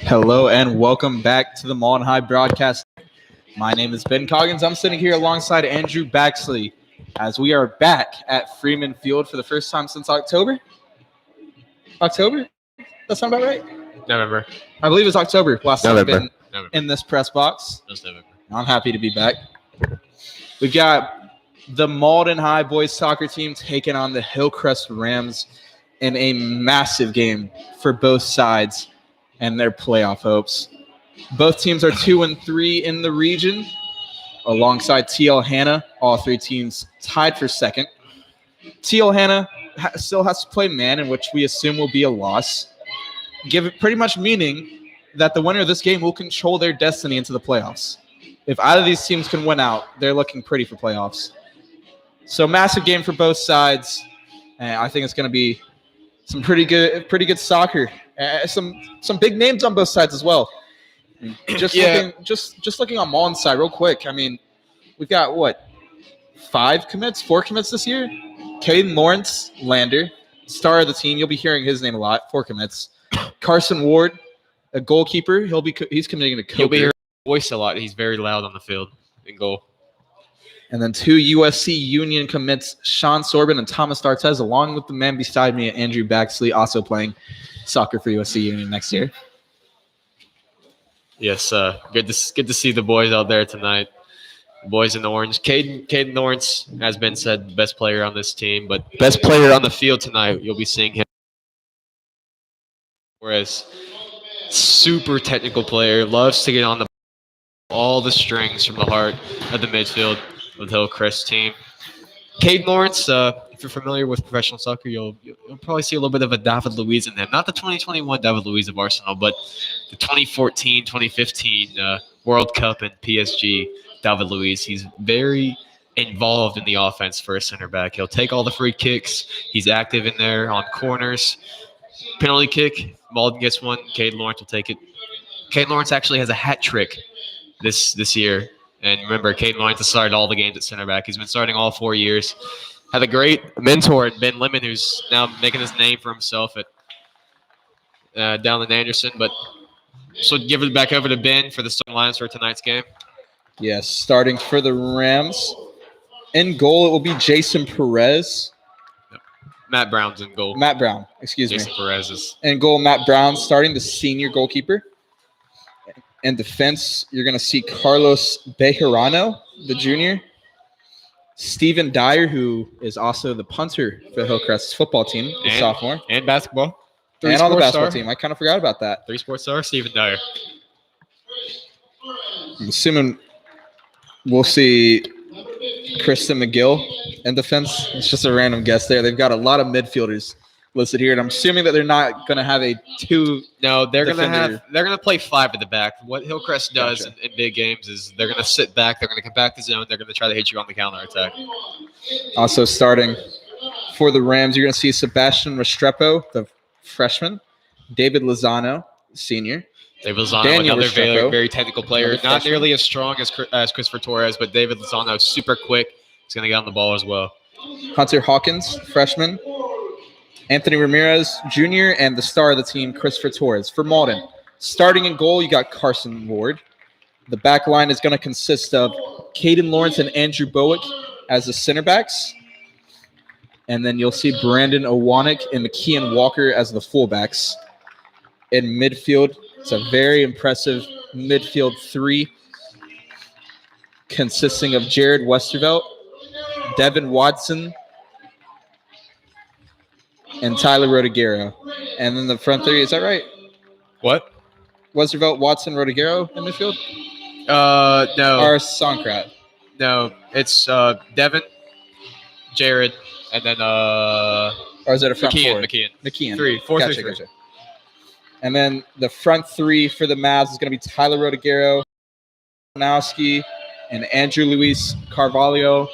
Hello and welcome back to the Mauldin High broadcast. My name is Ben Coggins. I'm sitting here alongside Andrew Baxley as we are back at Freeman Field for the first time since October. October? That sound about right? November. I believe it's October. Last time I've been November. in this press box. It was November. I'm happy to be back. We've got the Mauldin High boys soccer team taking on the Hillcrest Rams in a massive game for both sides and their playoff hopes. Both teams are 2-3 in the region, alongside TL Hanna. All three teams tied for second. TL Hanna still has to play man, in which we assume will be a loss, pretty much meaning that the winner of this game will control their destiny into the playoffs. If either of these teams can win out, they're looking pretty for playoffs. So massive game for both sides, and I think it's going to be some pretty good soccer. Some big names on both sides as well. Just looking on Mauldin's side real quick. I mean, we've got four commits this year. Caden Lawrence Lander, star of the team. You'll be hearing his name a lot. 4 commits. Carson Ward, a goalkeeper. He's committing to Coker. He'll be hearing his voice a lot. He's very loud on the field in goal. And then 2 USC Union commits, Sean Sorbin and Thomas Dartez, along with the man beside me, Andrew Baxley, also playing soccer for USC Union next year. Yes, good to see the boys out there tonight. Boys in orange. Caden Lawrence has been said best player on this team, but best player on the field tonight, you'll be seeing him. Whereas super technical player, loves to get on all the strings from the heart of the midfield of the Hillcrest team. Caden Lawrence, if you're familiar with professional soccer, you'll probably see a little bit of a David Luiz in there. Not the 2021 David Luiz of Arsenal, but the 2014, 2015 World Cup and PSG David Luiz. He's very involved in the offense for a center back. He'll take all the free kicks. He's active in there on corners. Penalty kick, Mauldin gets one. Caden Lawrence will take it. Caden Lawrence actually has a hat trick this year. And remember, Caden Lawrence has started all the games at center back. He's been starting all 4 years. Had a great mentor in Ben Lemon, who's now making his name for himself at down in Anderson. But so give it back over to Ben for the starting lines for tonight's game. Yes, starting for the Rams. In goal, it will be Jason Perez. Yep. Matt Brown's in goal. Matt Brown, excuse Jason me. Perez is. In goal, Matt Brown, starting the senior goalkeeper. In defense, you're going to see Carlos Bejarano, the junior. Steven Dyer, who is also the punter for the Hillcrest football team, the sophomore. And basketball. And on the basketball team. I kind of forgot about that. 3-sport star, Steven Dyer. I'm assuming we'll see Kristen McGill in defense. It's just a random guess there. They've got a lot of midfielders listed here, and I'm assuming that they're not going to have a 2. No, they're going to play 5 at the back. What Hillcrest does in big games is they're going to sit back, they're going to come back to zone, they're going to try to hit you on the counterattack. Also starting for the Rams, you're going to see Sebastian Restrepo, the freshman, David Lozano, senior. David Lozano, another very technical player, not nearly as strong as Christopher Torres, but David Lozano is super quick. He's going to get on the ball as well. Hunter Hawkins, freshman. Anthony Ramirez, Jr., and the star of the team, Christopher Torres. For Mauldin, starting in goal, you got Carson Ward. The back line is going to consist of Caden Lawrence and Andrew Bowick as the center backs. And then you'll see Brandon Owanek and McKeon Walker as the fullbacks. In midfield, it's a very impressive midfield 3 consisting of Jared Westervelt, Devon Watson, and Tyler Rodiguero. And then the front 3, is that right? What? Westervelt, Watson, Rodiguero in midfield? No. Or Sonkrat? No, it's Devon, Jared, and then or is it a front 4? McKeon. 4 3. Gotcha. And then the front 3 for the Mavs is going to be Tyler Rodiguero, Nowski, and Andrew Luis Carvalho.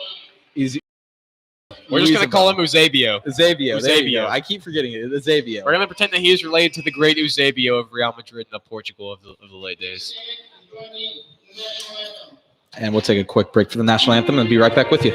We're just going to call him Eusebio. Eusebio. I keep forgetting it. Eusebio. We're going to pretend that he is related to the great Eusebio of Real Madrid and of Portugal of the late days. And we'll take a quick break for the national anthem and be right back with you.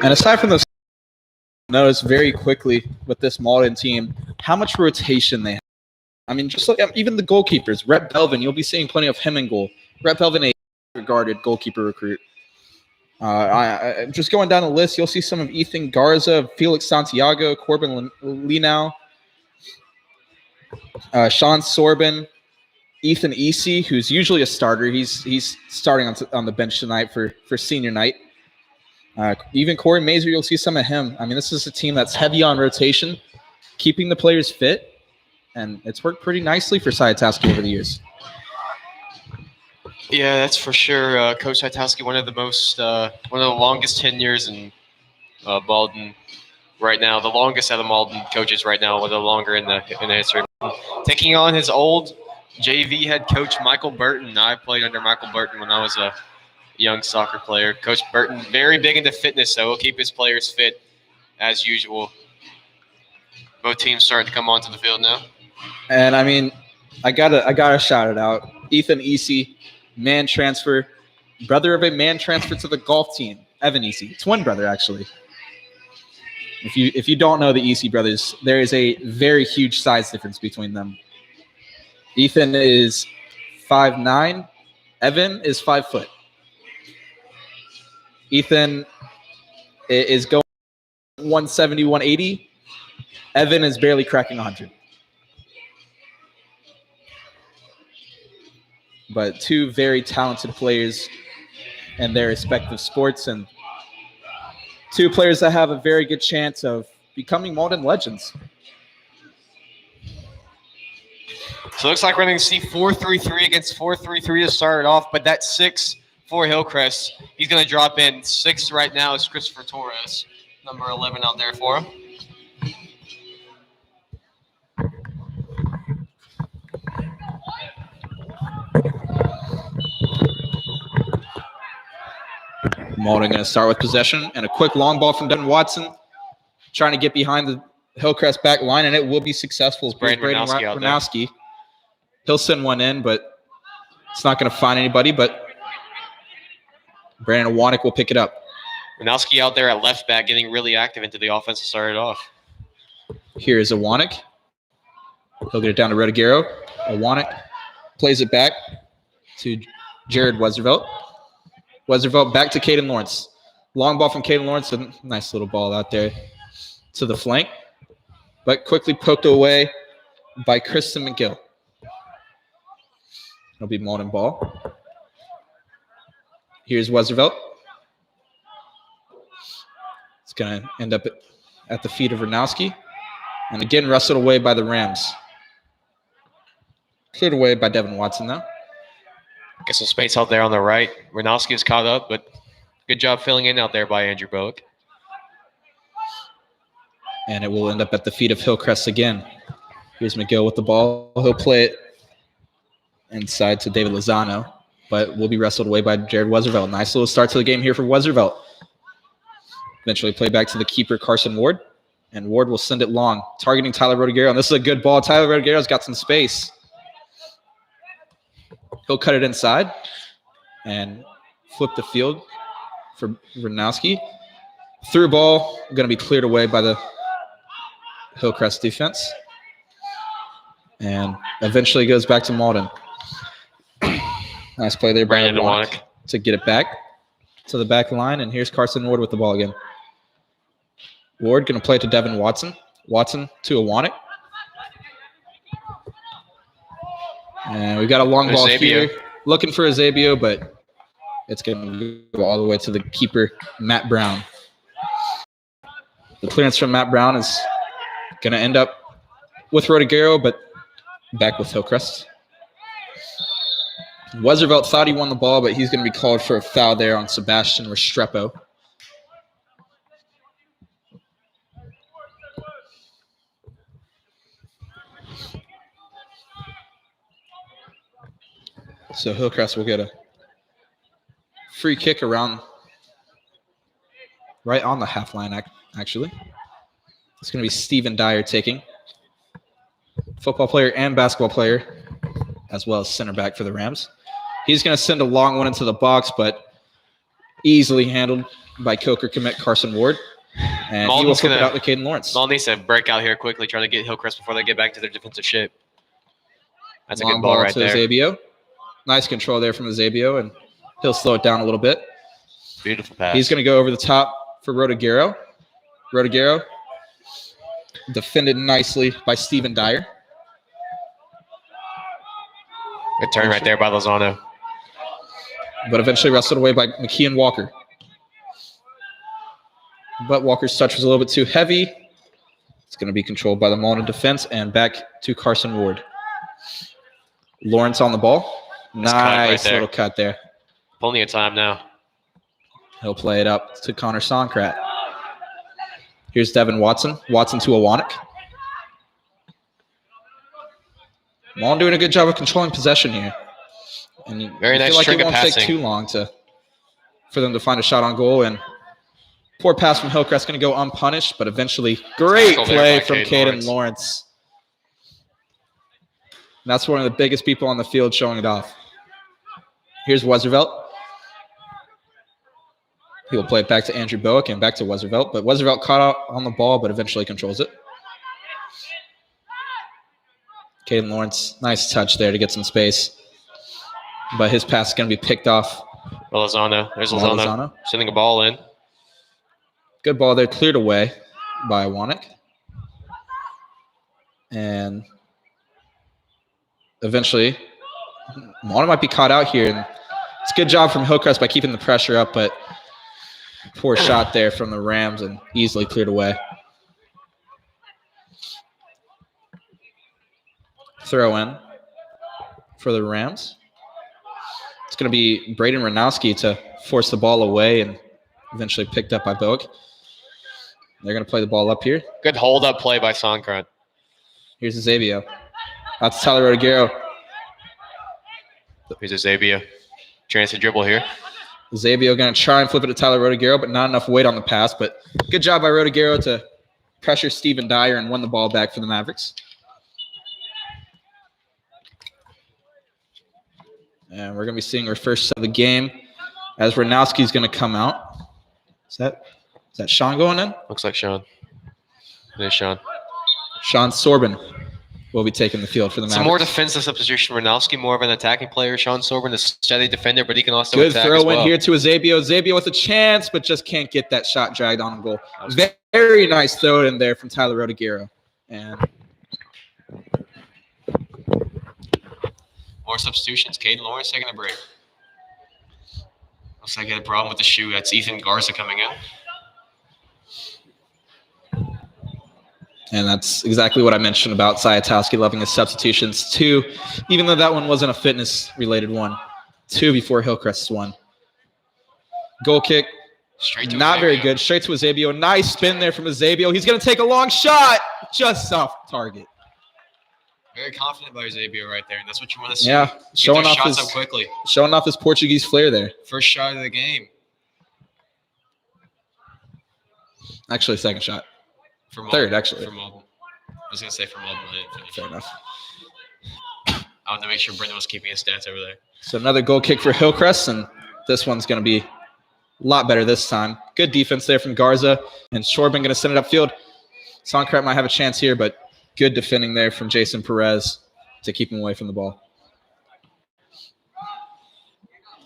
And aside from those, notice very quickly with this Mauldin team how much rotation they have. I mean, just look at even the goalkeepers. Rhett Belvin, you'll be seeing plenty of him in goal. Rhett Belvin, a regarded goalkeeper recruit. Just going down the list, you'll see some of Ethan Garza, Felix Santiago, Corbin Linau, Sean Sorbin, Ethan Easy, who's usually a starter. He's starting on the bench tonight for senior night. Even Corey Mazer, you'll see some of him. I mean, this is a team that's heavy on rotation, keeping the players fit, and it's worked pretty nicely for Sayataski over the years. Yeah, that's for sure. Coach Sayataski, one of the longest tenures in Mauldin right now. The longest out of Mauldin coaches right now, one of the longer in the history. Taking on his old JV head coach, Michael Burton. I played under Michael Burton when I was a young soccer player. Coach Burton, very big into fitness, so he'll keep his players fit as usual. Both teams starting to come onto the field now. And I mean, I gotta shout it out. Ethan Easy, man transfer, brother of a man transfer to the golf team. Evan Easy, twin brother actually. If you don't know the Easy brothers, there is a very huge size difference between them. Ethan is 5'9", Evan is 5 foot. Ethan is going 170, 180. Evan is barely cracking 100. But two very talented players in their respective sports, and two players that have a very good chance of becoming Mauldin legends. So it looks like we're going to see 4-3-3 against 4-3-3 to start it off, but that's 6 for Hillcrest. He's going to drop in. 6 right now is Christopher Torres, number 11 out there for him. Mauldin going to start with possession and a quick long ball from Devon Watson, trying to get behind the Hillcrest back line, and it will be successful. Brandon Ranowski. He'll send one in, but it's not going to find anybody, but Brandon Wanek will pick it up. Ranowski out there at left back, getting really active into the offense to start it off. Here is Wanek. He'll get it down to Rodiguero. Wanek plays it back to Jared Westervelt. Westervelt back to Caden Lawrence. Long ball from Caden Lawrence. A nice little ball out there to the flank, but quickly poked away by Kristen McGill. It'll be Mauldin ball. Here's Westervelt. It's going to end up at the feet of Ranowski. And again, wrestled away by the Rams. Cleared away by Devon Watson, though. Get some space out there on the right. Ranowski is caught up, but good job filling in out there by Andrew Bowick. And it will end up at the feet of Hillcrest again. Here's McGill with the ball. He'll play it inside to David Lozano, but will be wrestled away by Jared Westervelt. Nice little start to the game here for Westervelt. Eventually play back to the keeper, Carson Ward, and Ward will send it long, targeting Tyler Rodiguero. And this is a good ball. Tyler Rodiguero's got some space. He'll cut it inside and flip the field for Ranowski. Through ball, going to be cleared away by the Hillcrest defense. And eventually goes back to Mauldin. Nice play there by Brandon Wanek to get it back to the back line. And here's Carson Ward with the ball again. Ward going to play to Devon Watson. Watson to Wanek. And we've got a long ball here. Looking for Eusebio, but it's going to go all the way to the keeper, Matt Brown. The clearance from Matt Brown is going to end up with Rodiguero, but back with Hillcrest. Westervelt thought he won the ball, but he's going to be called for a foul there on Sebastian Restrepo. So Hillcrest will get a free kick around right on the half line, actually. It's going to be Steven Dyer taking. Football player and basketball player, as well as center back for the Rams. He's going to send a long one into the box, but Easily handled by Coker commit Carson Ward. And he will Mauldin's flip it out to Caden Lawrence. Mauldin needs to break out here quickly, try to get Hillcrest before they get back to their defensive shape. That's a Long good ball right to there. Zabio. Nice control there from Zabio, and he'll slow it down a little bit. Beautiful pass. He's going to go over the top for Rodiguero. Rodiguero defended nicely by Steven Dyer. Good turn right there by Lozano. But eventually wrestled away by McKeon Walker. But Walker's touch was a little bit too heavy. It's going to be controlled by the Mauldin defense and back to Carson Ward. Lawrence on the ball. Nice little cut there. Plenty of time now. He'll play it up to Connor Sonkrat. Here's Devon Watson. Watson to Awanek. Mauldin doing a good job of controlling possession here. And very nice feel like string it won't of passing. take too long for them to find a shot on goal. And poor pass from Hillcrest going to go unpunished, but eventually great play from Caden Lawrence. And that's one of the biggest people on the field showing it off. Here's Westervelt. He'll play it back to Andrew Bowick and back to Westervelt. But Westervelt caught out on the ball, but eventually controls it. Caden Lawrence, nice touch there to get some space. But his pass is going to be picked off. Lozano. There's Lozano. Sending a ball in. Good ball there, cleared away by Awanek. And eventually, Mauldin might be caught out here. And it's a good job from Hillcrest by keeping the pressure up, but poor shot there from the Rams and easily cleared away. Throw in for the Rams. It's going to be Braden Ranowski to force the ball away and eventually picked up by Bowick. They're going to play the ball up here. Good hold-up play by Sonkrat. Here's Zabio. That's Tyler Rodiguero. Here's Zabio. Chance to dribble here. Zabio going to try and flip it to Tyler Rodiguero, but not enough weight on the pass. But good job by Rodiguero to pressure Steven Dyer and win the ball back for the Mavericks. And we're going to be seeing our first set of the game as Ranowski's going to come out. Is that Sean going in? Looks like Sean. There's Sean. Sean Sorbin will be taking the field for the Mavericks. Some more defensive substitution. Ranowski, more of an attacking player. Sean Sorbin, a steady defender, but he can also good attack throw as well. in here to Zabio. Zabio with a chance, but just can't get that shot dragged on goal. Very nice throw in there from Tyler Rodiguero. And more substitutions. Caden Lawrence taking a break. Looks like he had a problem with the shoe. That's Ethan Garza coming out. And that's exactly what I mentioned about Sayatowski loving his substitutions. 2, even though that one wasn't a fitness-related one. 2 before Hillcrest's one. Goal kick. Straight to not Zabio. very good. Straight to Zabio. Nice spin there from Zabio. He's going to take a long shot. Just off target. Very confident by Zabio right there, and that's what you want to see. Yeah, Get showing those off shots his up quickly. Showing off his Portuguese flair there. First shot of the game Actually, second shot. for Mauldin. Third, actually. For Mauldin. I was gonna say for Mauldin, but I didn't finish. Fair enough. I wanted to make sure Brendan was keeping his stats over there. So another goal kick for Hillcrest, and this one's going to be a lot better this time. Good defense there from Garza, and Shorbin going to send it upfield. Sonkrat might have a chance here, but good defending there from Jason Perez to keep him away from the ball.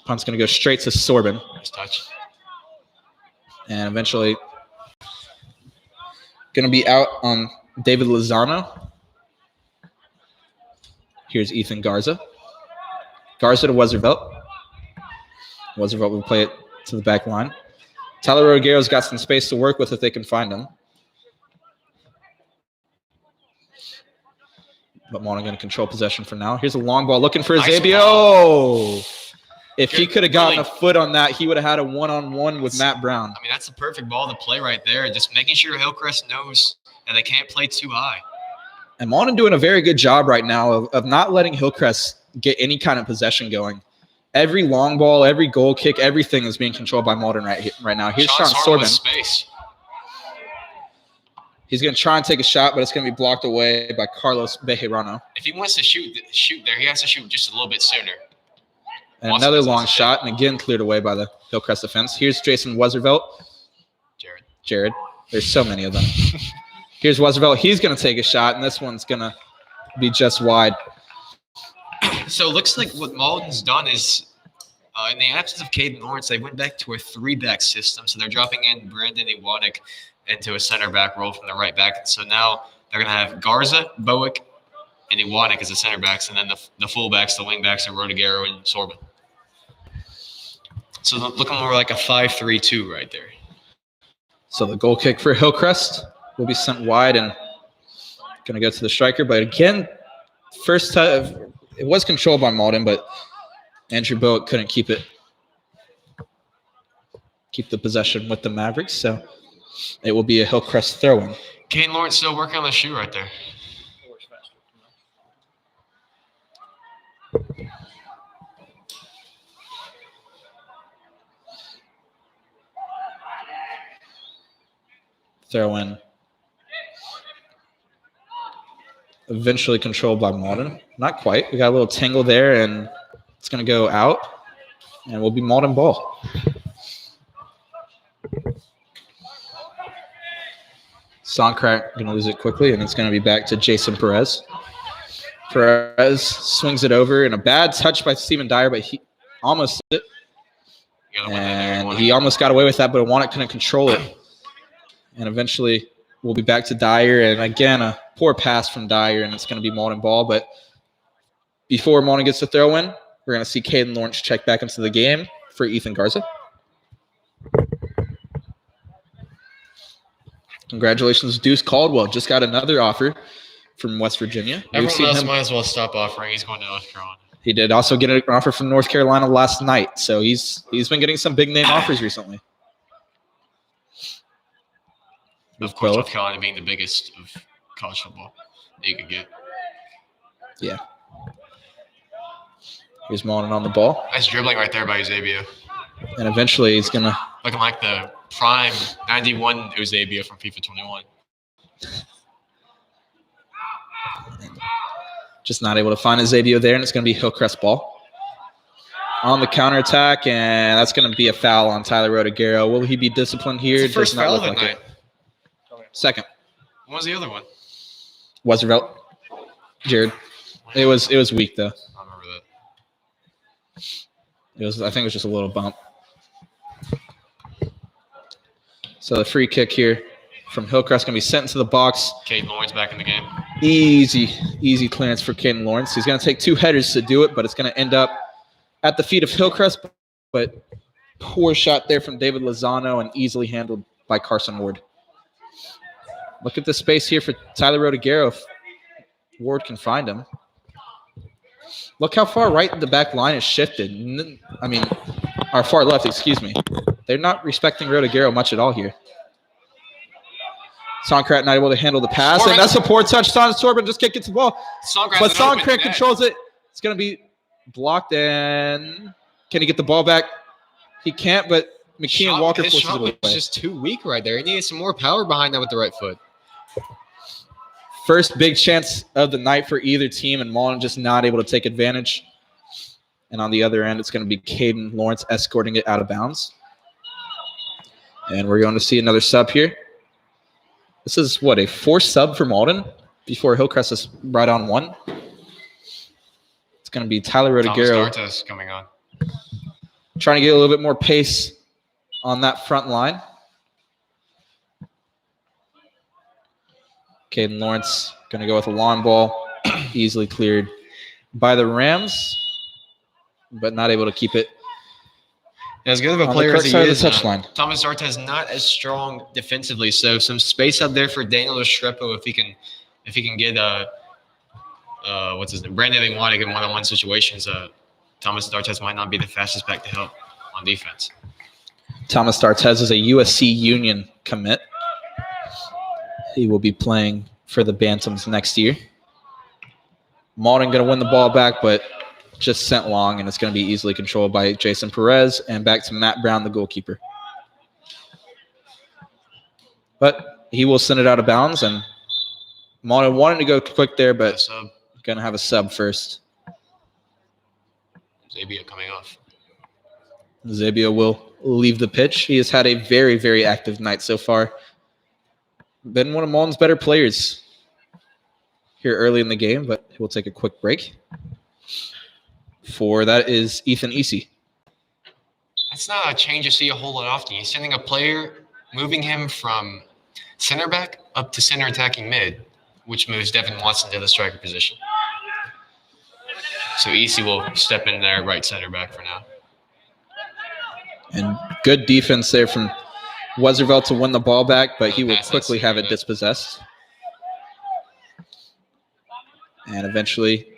Punt's going to go straight to Sorbin. Nice touch. And eventually going to be out on David Lozano. Here's Ethan Garza. Garza to Westervelt. Westervelt will play it to the back line. Tyler Rodiguero's got some space to work with if they can find him. But Mauldin going to control possession for now. Here's a long ball looking for Zabio. If he could have gotten a foot on that, he would have had a one-on-one with Matt Brown. I mean, that's the perfect ball to play right there. Just making sure Hillcrest knows that they can't play too high. And Mauldin doing a very good job right now of not letting Hillcrest get any kind of possession going. Every long ball, every goal kick, everything is being controlled by Mauldin right now. Here's Sean Sorbin. Space. He's going to try and take a shot, but it's going to be blocked away by Carlos Bejarano. If he wants to shoot there, he has to shoot just a little bit sooner. And Watson another is long also shot, and again cleared away by the Hillcrest defense. Here's Jason Westervelt. Jared. There's so many of them. Here's Westervelt. He's going to take a shot, and this one's going to be just wide. So it looks like what Mauldin's done is, in the absence of Caden Lawrence, they went back to a 3-back system. So they're dropping in Brandon Iwanek into a center back role from the right back. And so now they're going to have Garza, Bowick, and Iwanek as the center backs, and then the fullbacks, the wing backs, are Rodegaro and Sorbin. So looking more like a 5-3-2 right there. So the goal kick for Hillcrest will be sent wide and going to go to the striker. But again, first time it was controlled by Mauldin, but Andrew Bowick couldn't keep the possession with the Mavericks. So it will be a Hillcrest throw-in. Caden Lawrence still working on the shoe right there. Throw in. Eventually controlled by Mauldin. Not quite. We got a little tangle there, and it's going to go out, and we'll be Mauldin ball. Songcrack going to lose it quickly, and it's going to be back to Jason Perez. Perez swings it over, and a bad touch by Steven Dyer, but he almost did it. And he almost got away with that, but Iwanek couldn't control it. And eventually we'll be back to Dyer. And again, a poor pass from Dyer, and it's going to be Mauldin ball. But before Mauldin gets the throw in, we're going to see Caden Lawrence check back into the game for Ethan Garza. Congratulations, Deuce Caldwell. Just got another offer from West Virginia. Everyone else might as well stop offering. He's going to North Carolina. He did also get an offer from North Carolina last night. So he's been getting some big-name offers recently. Of course, North Carolina being the biggest of college football that you could get. Yeah. Here's Mauldin on the ball. Nice dribbling right there by Eusebio. And eventually he's going to... Looking like the prime 91 Eusebio from FIFA 21. Just not able to find Eusebio there, and it's going to be Hillcrest ball. On the counterattack, and that's going to be a foul on Tyler Rodegaro. Will he be disciplined here? It's the first foul of the like night. Second. What was the other one? Westervelt. Jared. It was weak though. I remember that. I think it was just a little bump. So the free kick here from Hillcrest going to be sent into the box. Caden Lawrence back in the game. Easy clearance for Caden Lawrence. He's going to take 2 headers to do it, but it's going to end up at the feet of Hillcrest. But poor shot there from David Lozano and easily handled by Carson Ward. Look at the space here for Tyler Rodegaro if Ward can find him. Look how far right the back line is shifted. I mean, or far left, excuse me. They're not respecting Rodegaro much at all here. Songcrack not able to handle the pass, and that's a poor touch. Sorbin just can't get to the ball. But Songcrack controls it. It's going to be blocked, and can he get the ball back? He can't, but McKeon Walker forces it away. It's just too weak right there. He needed some more power behind that with the right foot. First big chance of the night for either team, and Mauldin just not able to take advantage. And on the other end, it's going to be Caden Lawrence escorting it out of bounds. And we're going to see another sub here. This is, what, a 4th sub for Mauldin before Hillcrest is right on 1. It's going to be Tyler Rodegaro. Thomas coming on. Trying to get a little bit more pace on that front line. Caden Lawrence going to go with a long ball. Easily cleared by the Rams, but not able to keep it. As good of a player as he is, touchline. Thomas Zartez not as strong defensively, so some space out there for Daniel Restrepo if he can get what's his name, Brandon Iwanek in one-on-one situations. Thomas Zartez might not be the fastest back to help on defense. Thomas Zartez is a USC Union commit. He will be playing for the Bantams next year. Mauldin going to win the ball back, but just sent long, and it's going to be easily controlled by Jason Perez, and back to Matt Brown, the goalkeeper. But he will send it out of bounds, and Mauldin wanted to go quick there, but going to have a sub first. Zabia coming off. Zabia will leave the pitch. He has had a very, very active night so far. Been one of Mauldin's better players here early in the game, but we'll take a quick break. For that is Ethan Easy. That's not a change you see a whole lot often. He's sending a player, moving him from center back up to center attacking mid, which moves Devon Watson to the striker position. So Easy will step in there right center back for now. And good defense there from Westervelt to win the ball back, but he will quickly have it dispossessed. And eventually,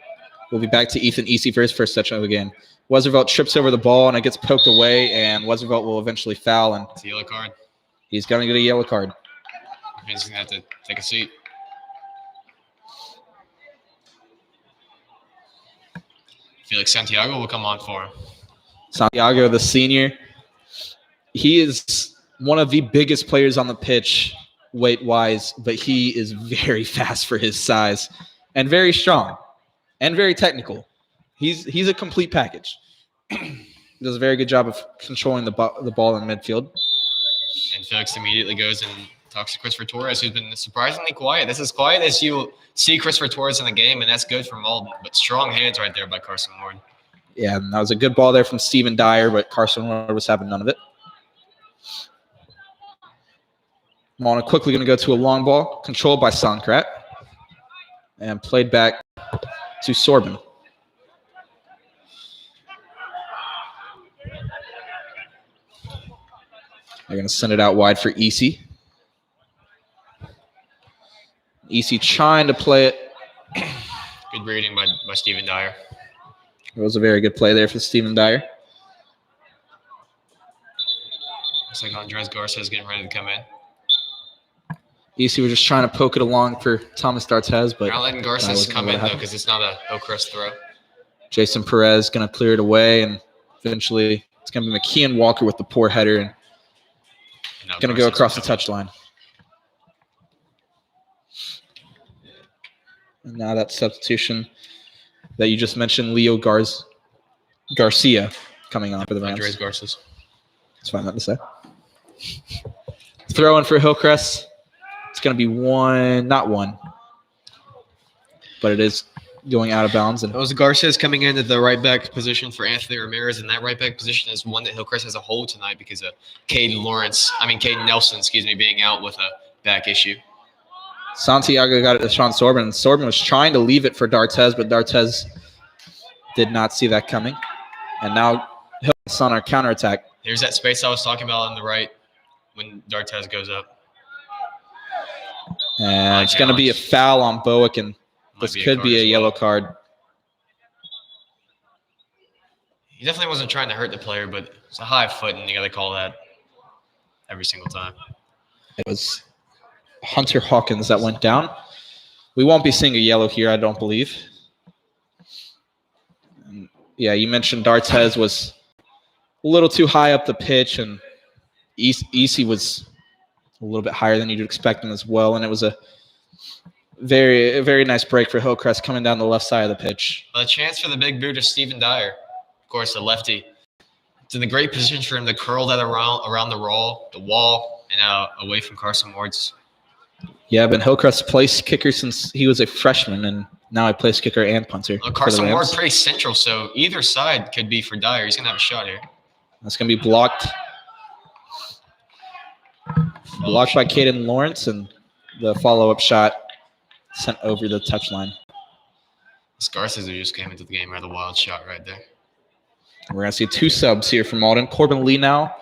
we'll be back to Ethan Easy for his first touchdown of the game. Westervelt trips over the ball, and it gets poked away, and Westervelt will eventually foul. And it's a yellow card. He's going to get a yellow card. He's going to have to take a seat. Felix Santiago will come on for him. Santiago, the senior, he is one of the biggest players on the pitch weight-wise, but he is very fast for his size and very strong and very technical. He's a complete package. He does a very good job of controlling the ball in midfield. And Felix immediately goes and talks to Christopher Torres, who's been surprisingly quiet. This is quiet as you see Christopher Torres in the game, and that's good for Mauldin. But strong hands right there by Carson Ward. Yeah, and that was a good ball there from Steven Dyer, but Carson Ward was having none of it. Mauldin quickly going to go to a long ball, controlled by Sonkrat, and played back to Sorbin. They're going to send it out wide for Easy. Easy trying to play it. Good reading by Steven Dyer. It was a very good play there for Steven Dyer. Looks like Andres Garcia is getting ready to come in. Easy was just trying to poke it along for Thomas D'Arthez, but they're not letting Garcia come in, though, because it's not a Hillcrest throw. Jason Perez going to clear it away, and eventually it's going to be McKeon Walker with the poor header, and going to go across the touchline. And now that substitution that you just mentioned, Leo Garcia coming on for the Rams. Andres Garcia. That's what I meant to say. Throw in for Hillcrest. It's going to be not one, but it is going out of bounds. And it was Garcia's coming into the right back position for Anthony Ramirez, and that right back position is one that Hillcrest has a hole tonight because of Caden Nelson, being out with a back issue. Santiago got it to Sean Sorbin. Sorbin was trying to leave it for D'Arthez, but D'Arthez did not see that coming. And now Hillcrest on our counterattack. Here's that space I was talking about on the right when D'Arthez goes up. And it's going to be a foul on Bowick, and this could be a yellow card. He definitely wasn't trying to hurt the player, but it's a high foot, and you got to call that every single time. It was Hunter Hawkins that went down. We won't be seeing a yellow here, I don't believe. And yeah, you mentioned D'Arthez was a little too high up the pitch, and Easy was a little bit higher than you'd expect him as well, and it was a very nice break for Hillcrest coming down the left side of the pitch. A chance for the big boot of Steven Dyer. Of course, the lefty. It's in a great position for him to curl that around the wall, and out away from Carson Ward's. Yeah, been Hillcrest's place kicker since he was a freshman, and now I place kicker and punter. Well, Carson Ward pretty central, so either side could be for Dyer. He's going to have a shot here. That's going to be blocked. Blocked by Caden Lawrence, and the follow-up shot sent over the touchline. Garces who just came into the game had a wild shot right there. We're going to see two subs here from Mauldin. Corbin Lee now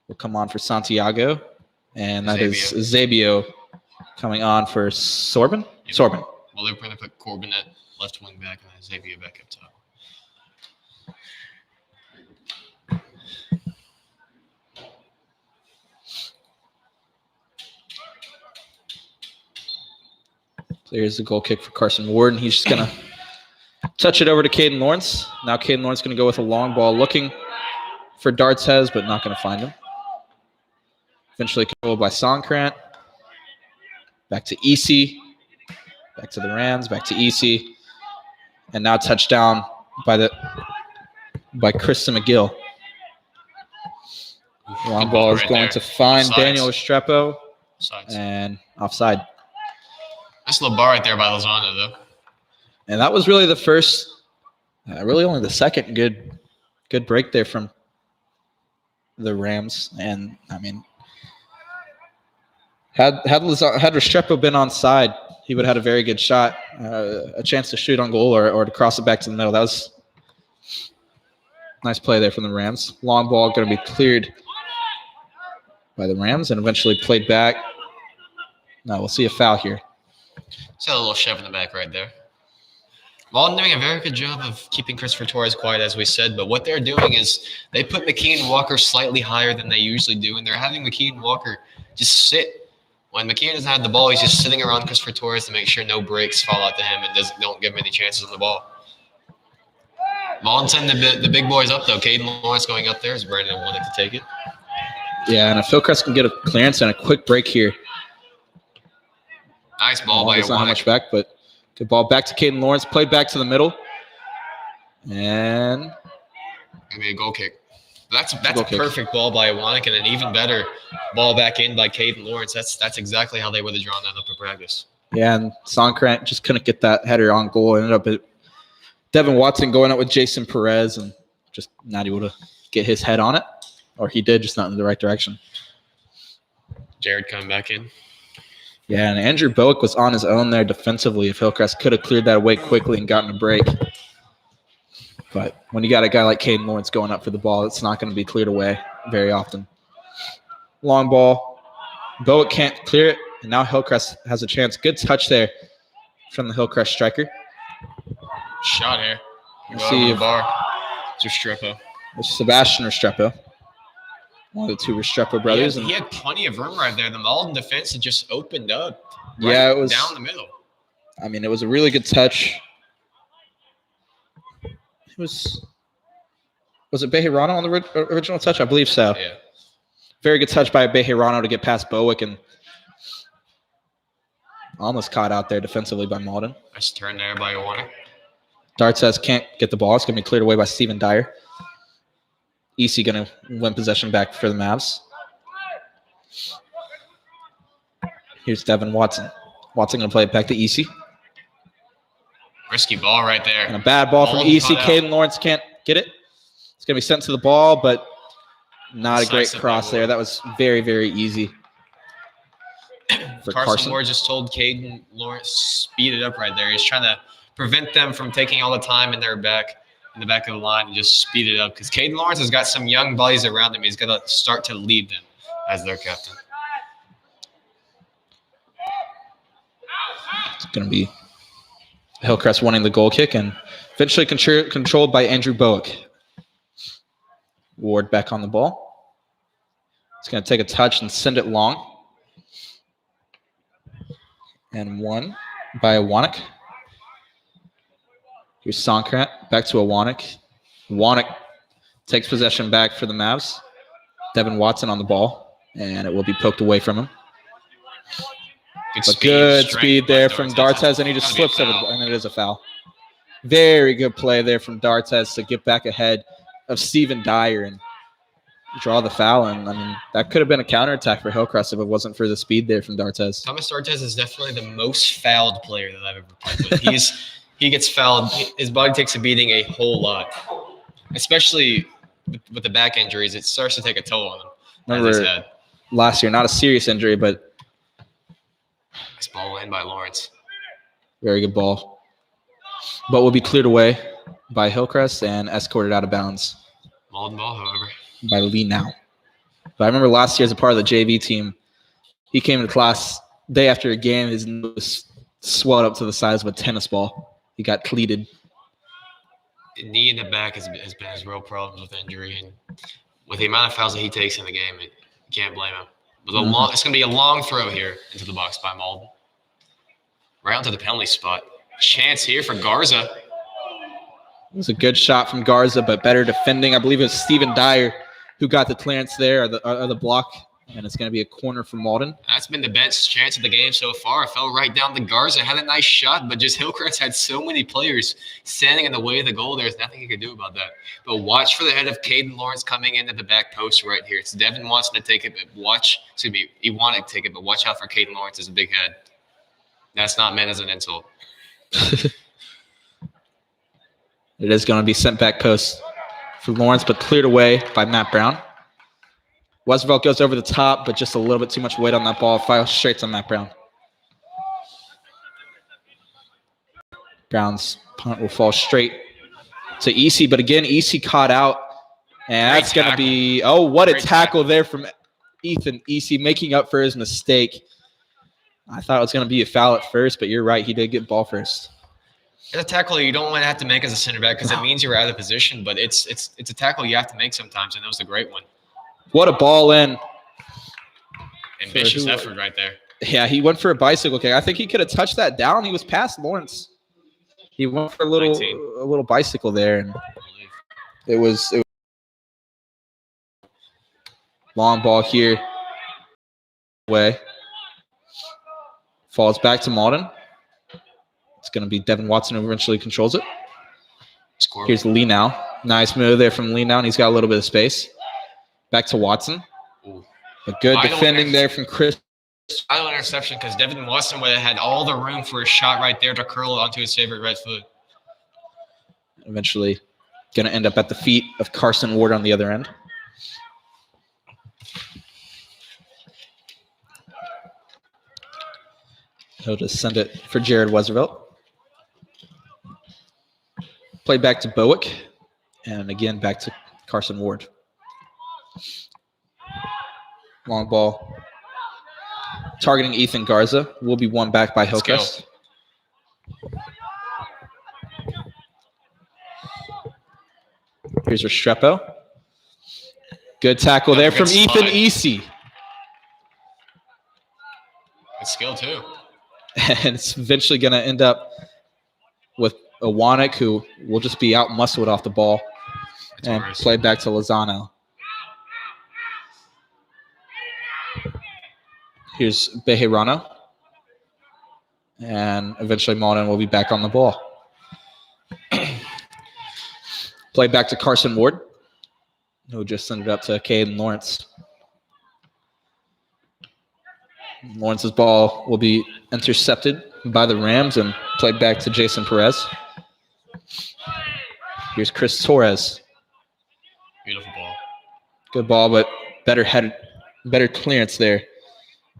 will come on for Santiago, and that is Zabio coming on for Sorbin. Yeah. Sorbin. Well, they're going to put Corbin at left wing back and then Zabio back up top. So here's the goal kick for Carson Ward, and he's just going to touch it over to Caden Lawrence. Now Caden Lawrence going to go with a long ball, looking for D'Arthez, but not going to find him. Eventually controlled by Sonkrant. Back to Easy. Back to the Rams. Back to Easy. And now touchdown by Krista McGill. Long ball is going to find Daniel Restrepo and offside. Nice little ball right there by Lozano, though. And that was really the first, really only the second good break there from the Rams. And I mean, had Restrepo been onside, he would have had a very good shot, a chance to shoot on goal or to cross it back to the middle. That was a nice play there from the Rams. Long ball going to be cleared by the Rams and eventually played back. No, we'll see a foul here. See a little shove in the back right there. Mauldin doing a very good job of keeping Christopher Torres quiet, as we said, but what they're doing is they put McKean and Walker slightly higher than they usually do, and they're having McKean and Walker just sit. When McKean doesn't have the ball, he's just sitting around Christopher Torres to make sure no breaks fall out to him and don't give him any chances on the ball. Mauldin sending the big boys up, though. Caden Lawrence going up there as Brandon wanted to take it. Yeah, and if Hillcrest can get a clearance and a quick break here. Nice ball by It's not how much back, but good ball back to Caden Lawrence. Played back to the middle. And gonna be a goal kick. That's a perfect ball by Iwanek and an even better ball back in by Caden Lawrence. That's exactly how they would have drawn that up in practice. Yeah, and Sonkrant just couldn't get that header on goal. Ended up at Devon Watson going up with Jason Perez and just not able to get his head on it. Or he did, just not in the right direction. Jared coming back in. Yeah, and Andrew Bowick was on his own there defensively. If Hillcrest could have cleared that away quickly and gotten a break. But when you got a guy like Caden Lawrence going up for the ball, it's not going to be cleared away very often. Long ball. Bowick can't clear it, and now Hillcrest has a chance. Good touch there from the Hillcrest striker. Shot here. Let's see if bar. Restrepo. It's Sebastian Restrepo. One of the two Restrepo brothers. He had plenty of room right there. The Mauldin defense had just opened up. Yeah, it was down the middle. I mean, it was a really good touch. It was it Bejarano on the original touch? I believe so. Yeah. Very good touch by Bejarano to get past Bowick and almost caught out there defensively by Mauldin. Nice turn there by Iwanek. Dartses can't get the ball. It's going to be cleared away by Steven Dyer. EC going to win possession back for the Mavs. Here's Devon Watson. Watson going to play it back to EC. Risky ball right there. And a bad ball from EC. Caden Lawrence can't get it. It's going to be sent to the ball, but not a great cross there. That was very, very easy for Carson. Moore just told Caden Lawrence, speed it up right there. He's trying to prevent them from taking all the time in the back of the line and just speed it up because Caden Lawrence has got some young buddies around him. He's going to start to lead them as their captain. It's going to be Hillcrest winning the goal kick and eventually controlled by Andrew Bowick. Ward back on the ball. It's going to take a touch and send it long. And one by Iwanek. Here's Sonkrant back to Iwanek. Iwanek takes possession back for the Mavs. Devon Watson on the ball, and it will be poked away from him. Good speed there from Dartses, and he just slips over the ball, and it is a foul. Very good play there from Dartses to get back ahead of Steven Dyer and draw the foul. And I mean, that could have been a counterattack for Hillcrest if it wasn't for the speed there from Dartses. Thomas Dartses is definitely the most fouled player that I've ever played with. He gets fouled. His body takes a beating a whole lot, especially with the back injuries. It starts to take a toll on him. Remember last year, not a serious injury, but nice ball in by Lawrence. Very good ball. But will be cleared away by Hillcrest and escorted out of bounds. Mauldin ball, however. By Lee now. But I remember last year as a part of the JV team, he came to class day after a game, his nose swelled up to the size of a tennis ball. He got cleated. The knee in the back has been his real problems with injury. And with the amount of fouls that he takes in the game, you can't blame him. But it's going to be a long throw here into the box by Mauldin. Right onto the penalty spot. Chance here for Garza. It was a good shot from Garza, but better defending. I believe it was Steven Dyer who got the clearance there, or the block And it's going to be a corner for Mauldin. That's been the best chance of the game so far. It fell right down to Garza. Had a nice shot, but just Hillcrest had so many players standing in the way of the goal. There's nothing you could do about that. But watch for the head of Caden Lawrence coming in at the back post right here. It's Devon Watson to take it, but he wanted to take it, but watch out for Caden Lawrence as a big head. That's not meant as an insult. It is going to be sent back post for Lawrence, but cleared away by Matt Brown. Westervelt goes over the top, but just a little bit too much weight on that ball. Files straight to Matt Brown. Brown's punt will fall straight to EC, but again, EC caught out. And that's going to be, what a tackle there from Ethan. EC making up for his mistake. I thought it was going to be a foul at first, but you're right. He did get ball first. It's a tackle you don't want to have to make as a center back because it means you're out of position, but it's a tackle you have to make sometimes, and it was a great one. What a ball in. Ambitious effort right there. Yeah, he went for a bicycle kick. I think he could have touched that down. He was past Lawrence. He went for a little bicycle there, and it was long ball here. Way. Falls back to Mauldin. It's going to be Devon Watson who eventually controls it. Score. Here's Lee now. Nice move there from Lee now, and he's got a little bit of space. Back to Watson. Ooh. A good defending there from Chris. Final interception because Devon Watson would have had all the room for a shot right there to curl it onto his favorite right foot. Eventually going to end up at the feet of Carson Ward on the other end. He'll just send it for Jared Westervelt. Play back to Bowick. And again, back to Carson Ward. Long ball. Targeting Ethan Garza. Will be won back by Hillcrest. Here's Restrepo. Good tackle there from Ethan Easy. Good skill, too. And it's eventually going to end up with Iwanek, who will just be out muscled off the ball. And play back to Lozano. Here's Bejarano. And eventually Mauldin will be back on the ball. Play back to Carson Ward, who just sent it up to Caden Lawrence. Lawrence's ball will be intercepted by the Rams and played back to Jason Perez. Here's Chris Torres. Beautiful ball. Good ball, but better clearance there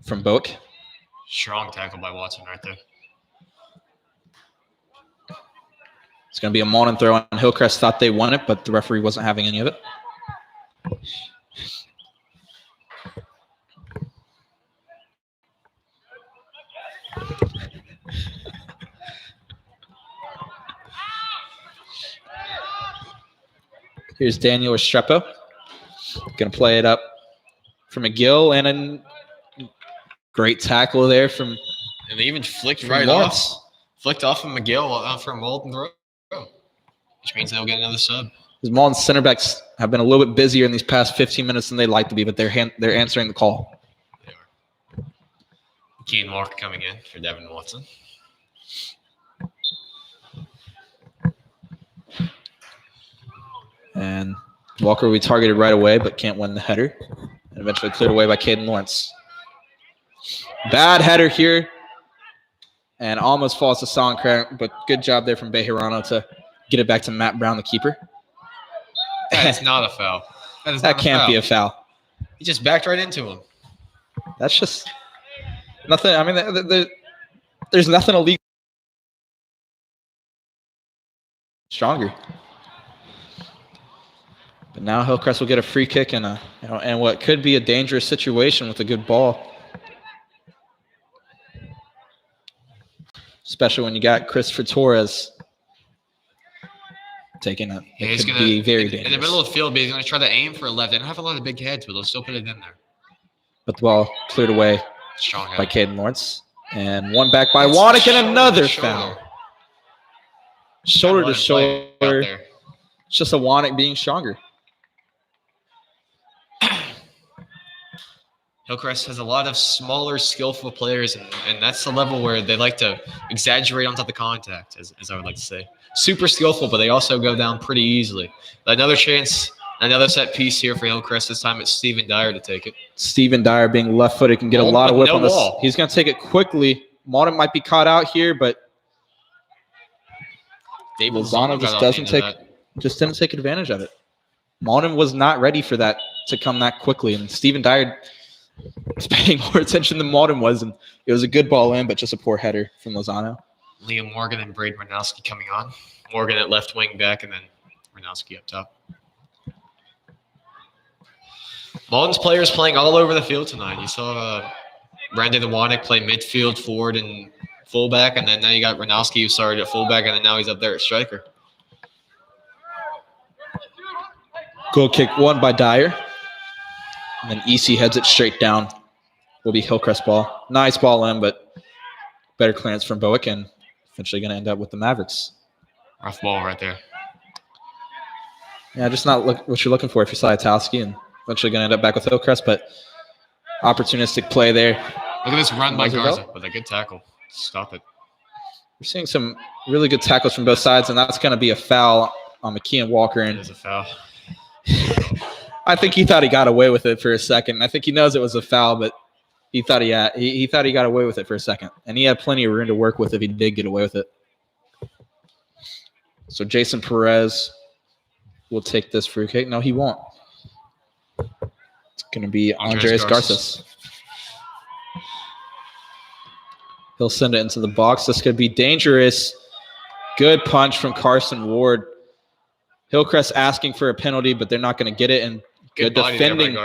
from Boak. Strong tackle by Watson right there. It's going to be a Mauldin throw, and Hillcrest thought they won it, but the referee wasn't having any of it. Here's Daniel Restrepo. Going to play it up for McGill, and a great tackle there from and they even flicked right Lawrence. off. Flicked off of McGill for a Mauldin throw, which means they'll get another sub. Because Mauldin's center backs have been a little bit busier in these past 15 minutes than they'd like to be, but they're answering the call. They are. Keen Walker coming in for Devon Watson. And Walker will be targeted right away, but can't win the header. And eventually cleared away by Caden Lawrence. Bad header here. And almost falls to Songcrank, but good job there from Bejarano to get it back to Matt Brown, the keeper. That's not a foul. That can't be a foul. He just backed right into him. That's just nothing. I mean, there's nothing illegal. Stronger. But now Hillcrest will get a free kick and what could be a dangerous situation with a good ball. Especially when you got Christopher Torres taking it. It could be very dangerous. In the middle of the field, he's going to try to aim for a left. They don't have a lot of big heads, but they'll still put it in there. But the ball cleared away Strong by Caden Lawrence. And one back by Wanek and another foul. Shoulder to shoulder. It's just a Wanek being stronger. Hillcrest has a lot of smaller, skillful players, and that's the level where they like to exaggerate onto the contact, as I would like to say. Super skillful, but they also go down pretty easily. Another chance, another set piece here for Hillcrest. This time it's Steven Dyer to take it. Steven Dyer, being left-footed, can get a Mauldin lot of with whip no on this. wall. He's going to take it quickly. Mauldin might be caught out here, but Lozano just didn't take advantage of it. Mauldin was not ready for that to come that quickly, and Steven Dyer was paying more attention than Mauldin was, and it was a good ball in, but just a poor header from Lozano. Liam Morgan and Braden Ranowski coming on. Morgan at left wing back, and then Ranowski up top. Mauldin's players playing all over the field tonight. You saw Brandon Iwanek play midfield, forward, and fullback, and then now you got Ranowski who started at fullback, and then now he's up there at striker. Goal kick won by Dyer. And then EC heads it straight down. Will be Hillcrest ball. Nice ball in, but better clearance from Bowick, and eventually going to end up with the Mavericks. Rough ball right there. Yeah, just not what you're looking for if you're Sliatowski, and eventually going to end up back with Hillcrest, but opportunistic play there. Look at this run by Garza with a good tackle. Stop it. We're seeing some really good tackles from both sides, and that's going to be a foul on McKee and Walker. And it is a foul. I think he thought he got away with it for a second. I think he knows it was a foul, but he thought he thought he got away with it for a second. And he had plenty of room to work with if he did get away with it. So Jason Perez will take this free kick. No, he won't. It's going to be Andres Garces. He'll send it into the box. This could be dangerous. Good punch from Carson Ward. Hillcrest asking for a penalty, but they're not going to get it. And good defending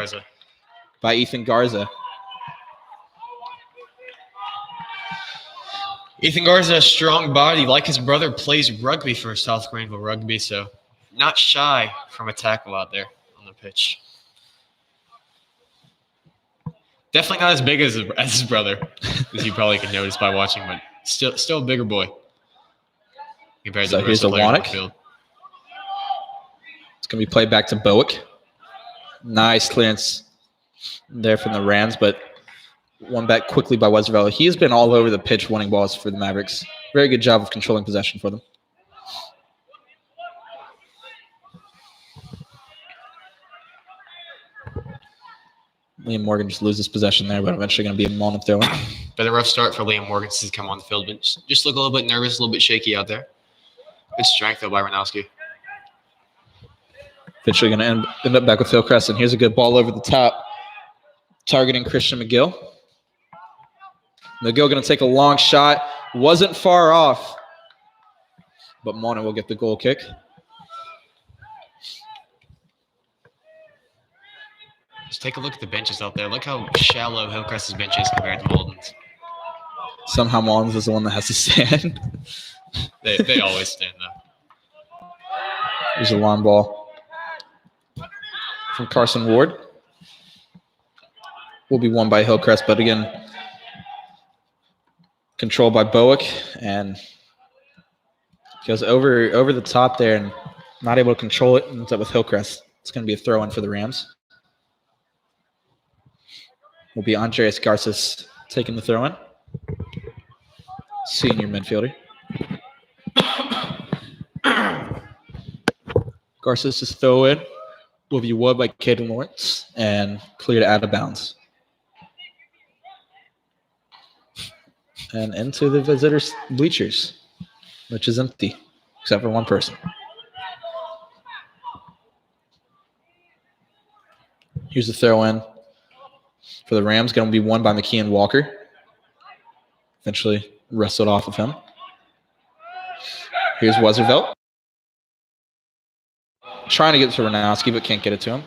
by Ethan Garza. Ethan Garza, a strong body, like his brother, plays rugby for South Greenville Rugby, so not shy from a tackle out there on the pitch. Definitely not as big as his brother, as you probably can notice by watching, but still a bigger boy compared to the rest of the players on the field. It's going to be played back to Bowick. Nice clearance there from the Rams, but won back quickly by Westervelt. He has been all over the pitch winning balls for the Mavericks. Very good job of controlling possession for them. Liam Morgan just loses possession there, but eventually going to be a moment throw in. Been a rough start for Liam Morgan since he's come on the field, but just look a little bit nervous, a little bit shaky out there. Good strength, though, by Ranowski. Eventually going to end up back with Hillcrest, and here's a good ball over the top, targeting Christian McGill. McGill going to take a long shot. Wasn't far off, but Mona will get the goal kick. Just take a look at the benches out there. Look how shallow Hillcrest's bench is compared to Mauldin's. Somehow Mauldin's is the one that has to stand. They always stand, though. There's a long ball from Carson Ward. Will be won by Hillcrest, but again, controlled by Bowick, and goes over the top there and not able to control it, and ends up with Hillcrest. It's going to be a throw-in for the Rams. Will be Andres Garces taking the throw-in. Senior midfielder. Garces' throw-in will be won by Caden Lawrence and cleared out of bounds. And into the visitors' bleachers, which is empty, except for one person. Here's the throw-in for the Rams. Going to be won by McKee and Walker. Eventually wrestled off of him. Here's Westervelt. Trying to get to Ranowski, but can't get it to him.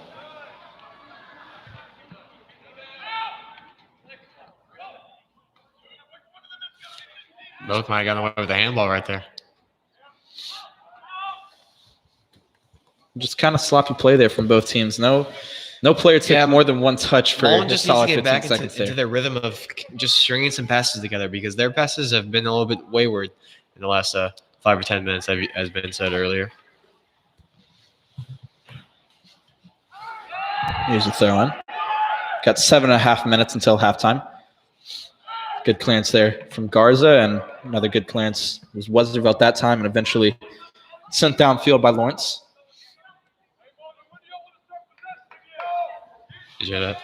Both might have gotten away with the handball right there. Just kind of sloppy play there from both teams. No player took more than one touch for a solid 15 seconds there. Into their rhythm of just stringing some passes together, because their passes have been a little bit wayward in the last 5 or 10 minutes, as been said earlier. Here's a throw-in. Got 7.5 minutes until halftime. Good clearance there from Garza, and another good clearance was Westervelt that time, and eventually sent downfield by Lawrence. Did you hear that?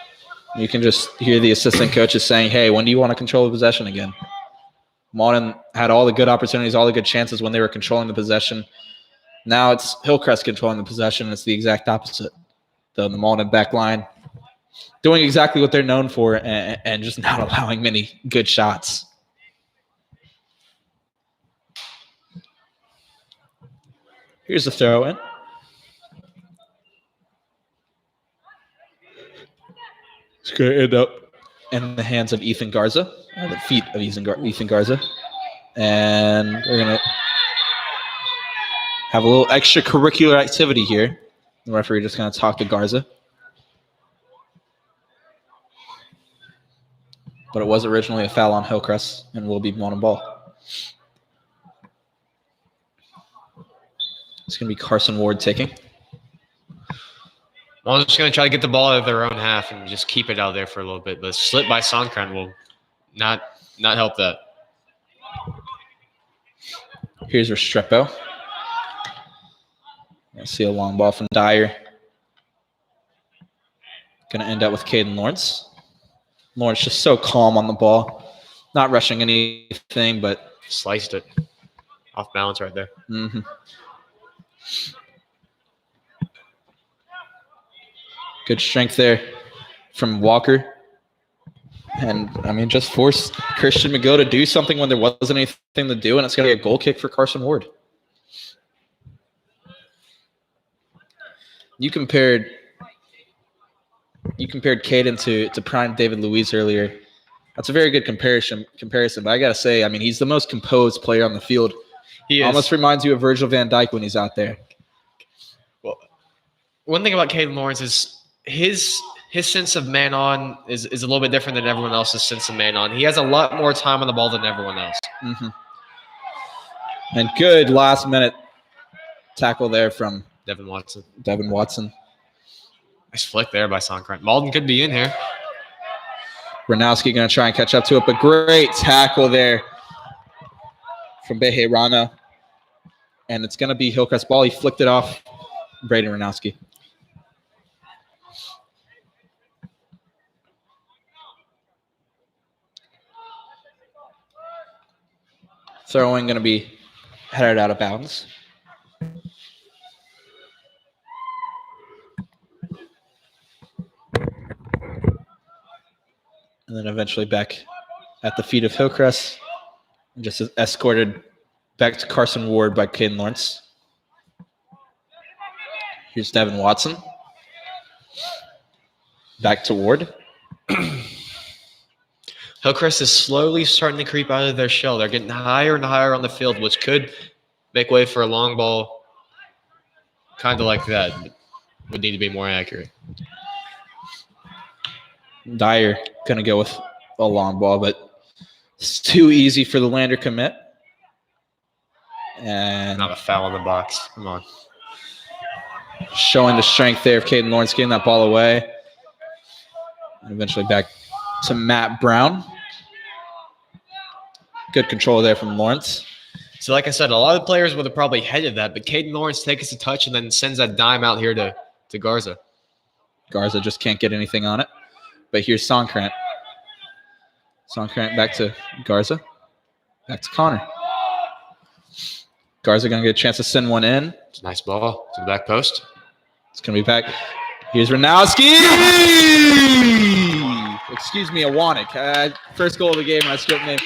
You can just hear the assistant coaches saying, hey, when do you want to control the possession again? Mauldin had all the good opportunities, all the good chances when they were controlling the possession. Now it's Hillcrest controlling the possession. It's the exact opposite. The Mauldin back line doing exactly what they're known for and just not allowing many good shots. Here's the throw in. It's going to end up in the hands of Ethan Garza, or the feet of Ethan Garza. And we're going to have a little extracurricular activity here. The referee just going to talk to Garza. But it was originally a foul on Hillcrest and will be Mauldin ball. It's going to be Carson Ward taking. I'm just going to try to get the ball out of their own half and just keep it out there for a little bit. But a slip by Songkran will not help that. Here's Restrepo. I see a long ball from Dyer. Going to end up with Caden Lawrence. Lawrence just so calm on the ball. Not rushing anything, but sliced it. Off balance right there. Mm-hmm. Good strength there from Walker. And, I mean, just forced Christian McGill to do something when there wasn't anything to do, and it's going to be a goal kick for Carson Ward. You compared Caden to prime David Luiz earlier. That's a very good comparison. But I got to say, I mean, he's the most composed player on the field. He almost reminds you of Virgil van Dijk when he's out there. Well, one thing about Caden Lawrence is his sense of man-on is a little bit different than everyone else's sense of man-on. He has a lot more time on the ball than everyone else. Mm-hmm. And good last-minute tackle there from Devon Watson. Nice flick there by Songkran. Mauldin could be in here. Ranowski going to try and catch up to it, but great tackle there from Bejerano. And it's going to be Hillcrest ball. He flicked it off Braden Ranowski. Throwing going to be headed out of bounds. And then eventually back at the feet of Hillcrest. And just escorted back to Carson Ward by Caden Lawrence. Here's Devon Watson. Back to Ward. Hillcrest is slowly starting to creep out of their shell. They're getting higher and higher on the field, which could make way for a long ball kind of like that. But would need to be more accurate. Dyer going to go with a long ball, but it's too easy for the Lander commit. And not a foul in the box. Come on. Showing the strength there of Caden Lawrence getting that ball away. And eventually back to Matt Brown. Good control there from Lawrence. So like I said, a lot of players would have probably headed that, but Caden Lawrence takes a touch and then sends that dime out here to Garza. Garza just can't get anything on it. But here's Songkrant. Songkrant back to Garza. Back to Connor. Garza going to get a chance to send one in. It's a nice ball to the back post. It's going to be back. Here's Ranowski. Excuse me, Awanek. First goal of the game, I skipped name.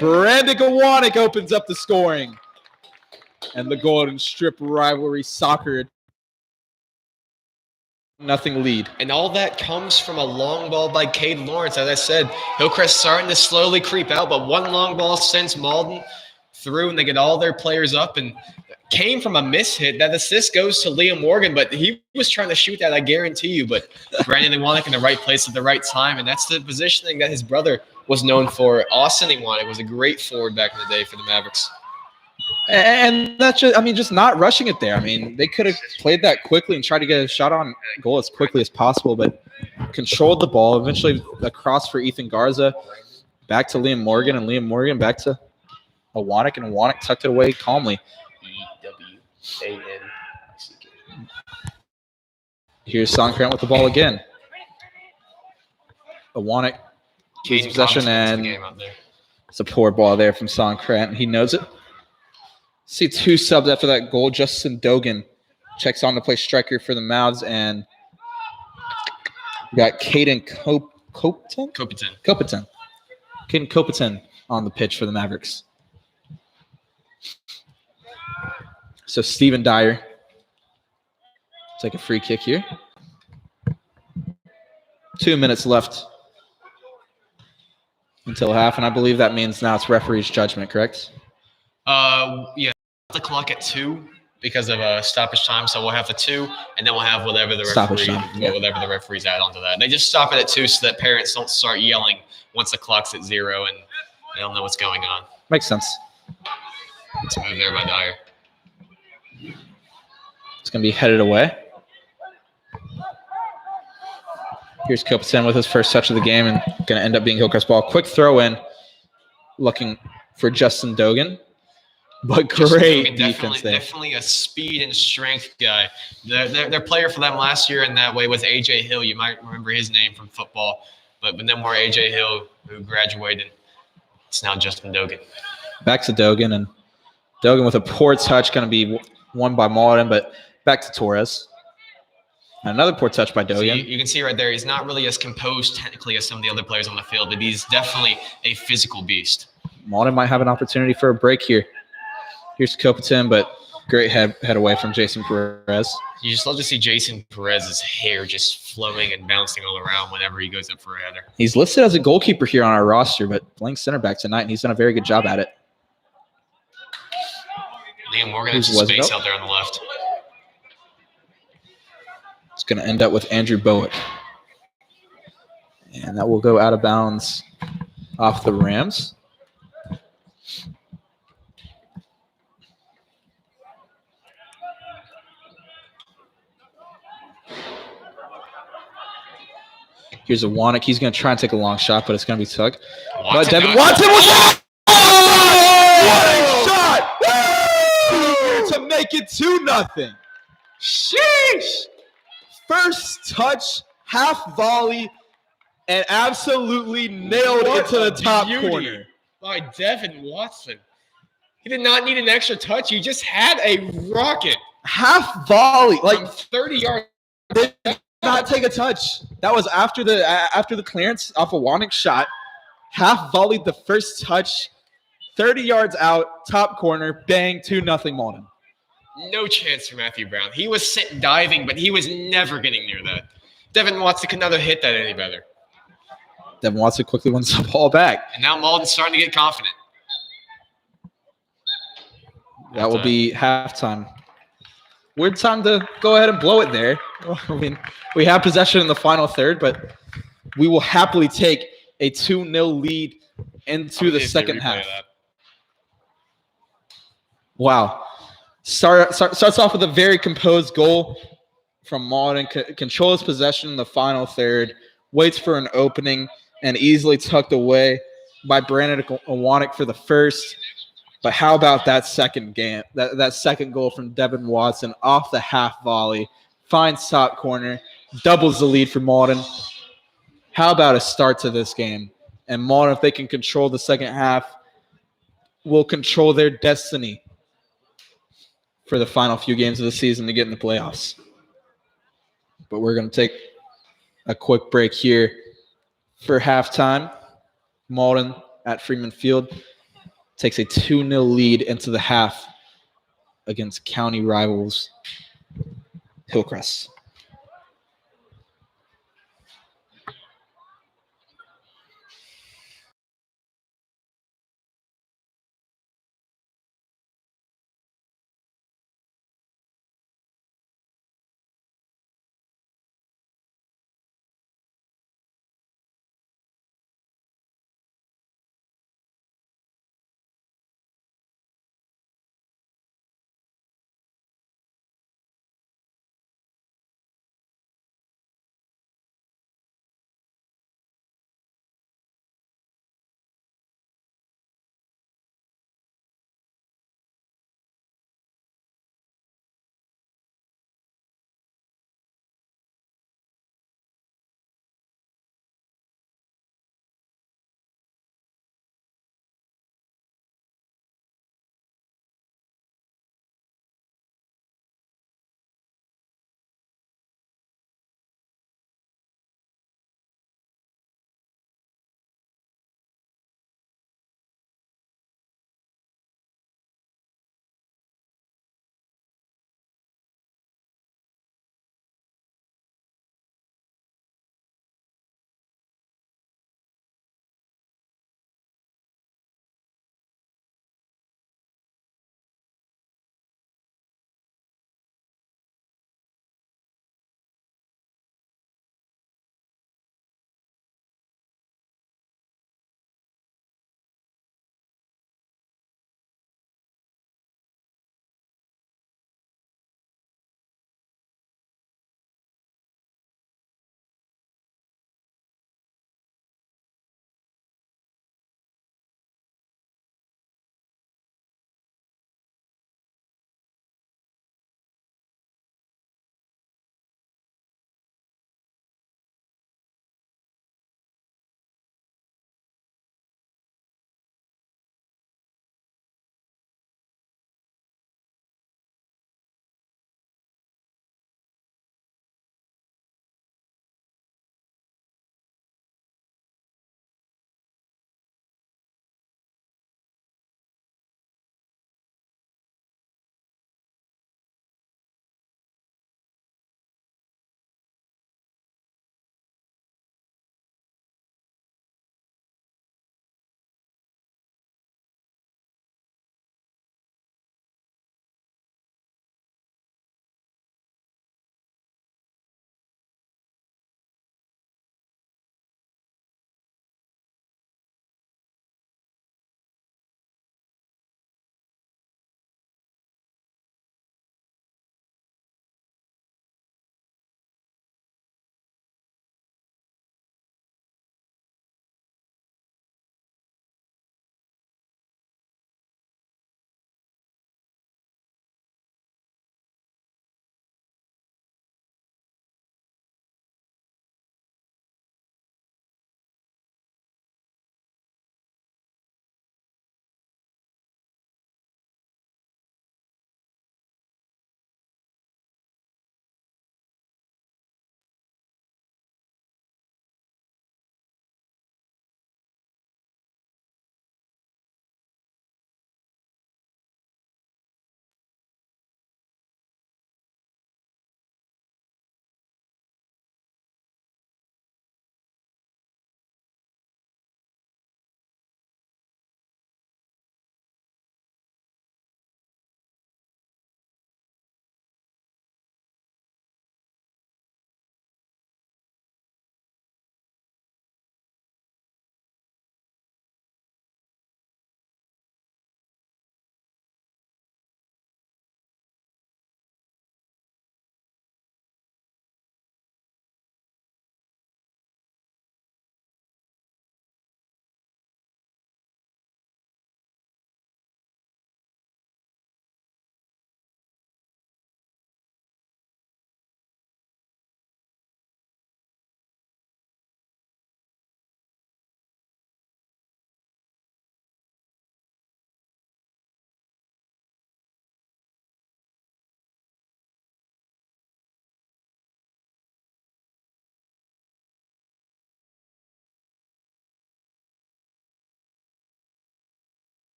Brandon Awanek opens up the scoring. And the Golden Strip rivalry soccer. Nothing lead. And all that comes from a long ball by Caden Lawrence. As I said, Hillcrest starting to slowly creep out, but one long ball sends Mauldin through and they get all their players up and came from a miss hit. That assist goes to Liam Morgan, but he was trying to shoot that, I guarantee you. But Brandon Iwanek in the right place at the right time, and that's the positioning that his brother was known for. Austin Iwanek was a great forward back in the day for the Mavericks. And that's just, just not rushing it there. They could have played that quickly and tried to get a shot on goal as quickly as possible, but controlled the ball. Eventually, a cross for Ethan Garza, back to Liam Morgan, and Liam Morgan back to Awanek, and Awanek tucked it away calmly. EWANICK. Here's Songkrant with the ball again. Awanek keeps possession, and it's a poor ball there from Songkrant. He knows it. See two subs after that goal. Justin Dogan checks on to play striker for the Mavs, and we got Caden Copeton? Caden Copeton on the pitch for the Mavericks. So Steven Dyer take a free kick here. 2 minutes left until half, and I believe that means now it's referee's judgment, correct? Yeah. The clock at 2 because of stoppage time, so we'll have the 2, and then we'll have whatever the whatever the referees add onto that. They just stop it at 2 so that parents don't start yelling once the clock's at 0 and they don't know what's going on. Makes sense. It's a move there by Dyer. It's going to be headed away. Here's Copeton with his first touch of the game, and going to end up being Hillcrest ball. Quick throw in, looking for Justin Dogan. But great defense there. Definitely a speed and strength guy. Their player for them last year in that way was A.J. Hill. You might remember his name from football. But then more A.J. Hill, who graduated. It's now Justin Dogan. Back to Dogan. And Dogan with a poor touch, going to be won by Mauldin. But back to Torres. Another poor touch by Dogan. So you can see right there, he's not really as composed technically as some of the other players on the field. But he's definitely a physical beast. Mauldin might have an opportunity for a break here. Here's Copeton, but great head away from Jason Perez. You just love to see Jason Perez's hair just flowing and bouncing all around whenever he goes up for a header. He's listed as a goalkeeper here on our roster, but playing center back tonight, and he's done a very good job at it. Liam Morgan has some space out there on the left. It's going to end up with Andrew Bowick. And that will go out of bounds off the Rams. Here's Awanek. He's going to try and take a long shot, but it's going to be tugged. But Devon Watson was what a shot! To make it 2-0. Sheesh! First touch, half volley, and absolutely nailed it to the top corner. By Devon Watson. He did not need an extra touch. He just had a rocket. Half volley. Like 30 yards. Not take a touch. That was after the clearance off a Awanek's shot. Half volleyed the first touch, 30 yards out, top corner, bang, 2-0 Mauldin. No chance for Matthew Brown. He was diving, but he was never getting near that. Devon Watson could not have hit that any better. Devon Watson quickly wins the ball back. And now Mauldin's starting to get confident. That will be halftime. Weird time to go ahead and blow it there. We have possession in the final third, but we will happily take a 2-0 lead into the second half. Wow. Starts off with a very composed goal from Mauldin. Controls possession in the final third. Waits for an opening and easily tucked away by Brandon Awanek for the first. But how about that second game? That second goal from Devon Watson off the half volley, finds top corner, doubles the lead for Mauldin. How about a start to this game? And Mauldin, if they can control the second half, will control their destiny for the final few games of the season to get in the playoffs. But we're going to take a quick break here for halftime. Mauldin at Freeman Field takes a 2-0 lead into the half against county rivals Hillcrest.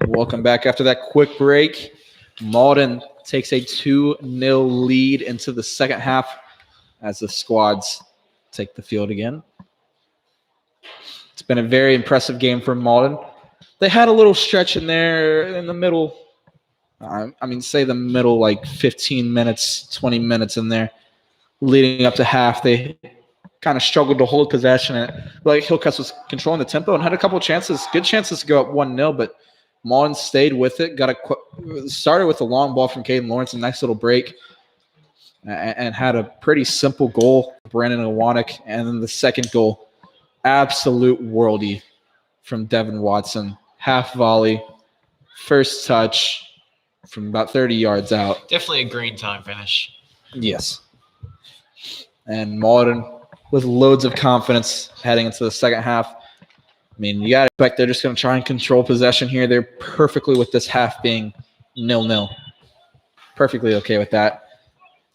Welcome back after that quick break. Mauldin takes a 2-0 lead into the second half as the squads take the field again. It's been a very impressive game for Mauldin. They had a little stretch in there in the middle. Say the middle, like 15 minutes, 20 minutes in there. Leading up to half, they kind of struggled to hold possession. Like Hillcrest was controlling the tempo and had a couple of chances, good chances to go up 1-0, but Mauldin stayed with it. Started with a long ball from Caden Lawrence, a nice little break, and had a pretty simple goal, Brandon Iwanek. And then the second goal, absolute worldie from Devon Watson. Half volley, first touch from about 30 yards out. Definitely a green time finish. Yes. And Mauldin with loads of confidence heading into the second half. I mean, you got to expect they're just going to try and control possession here. They're perfectly with this half being 0-0. Perfectly okay with that.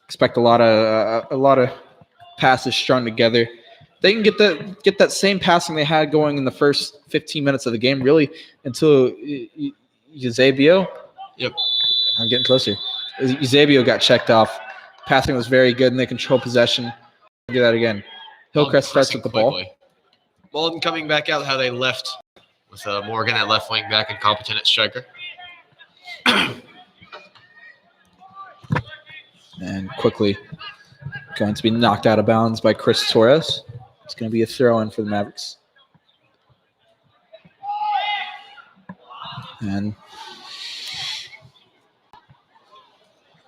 Expect a lot of passes strung together. They can get that same passing they had going in the first 15 minutes of the game, really, until Eusebio. Yep. I'm getting closer. Eusebio got checked off. Passing was very good, and they control possession. Do that again. Hillcrest starts with the ball. Mauldin coming back out how they left with Morgan at left wing back and competent at striker. And quickly going to be knocked out of bounds by Chris Torres. It's going to be a throw-in for the Mavericks. And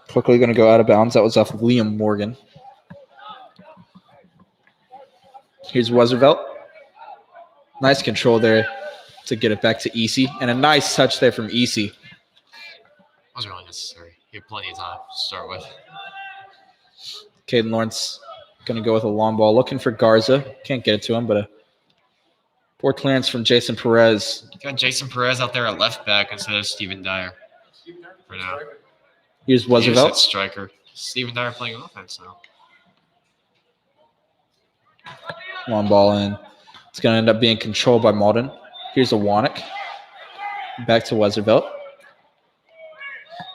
quickly going to go out of bounds. That was off of Liam Morgan. Here's Westervelt. Nice control there to get it back to Easy. And a nice touch there from Easy. Wasn't really necessary. He had plenty of time to start with. Caden Lawrence going to go with a long ball. Looking for Garza. Can't get it to him, but a poor clearance from Jason Perez. Got Jason Perez out there at left back instead of Steven Dyer for now. Here's Westervelt. Striker. Steven Dyer playing offense now. Long ball in. It's going to end up being controlled by Mauldin. Here's a Iwanek. Back to Westervelt.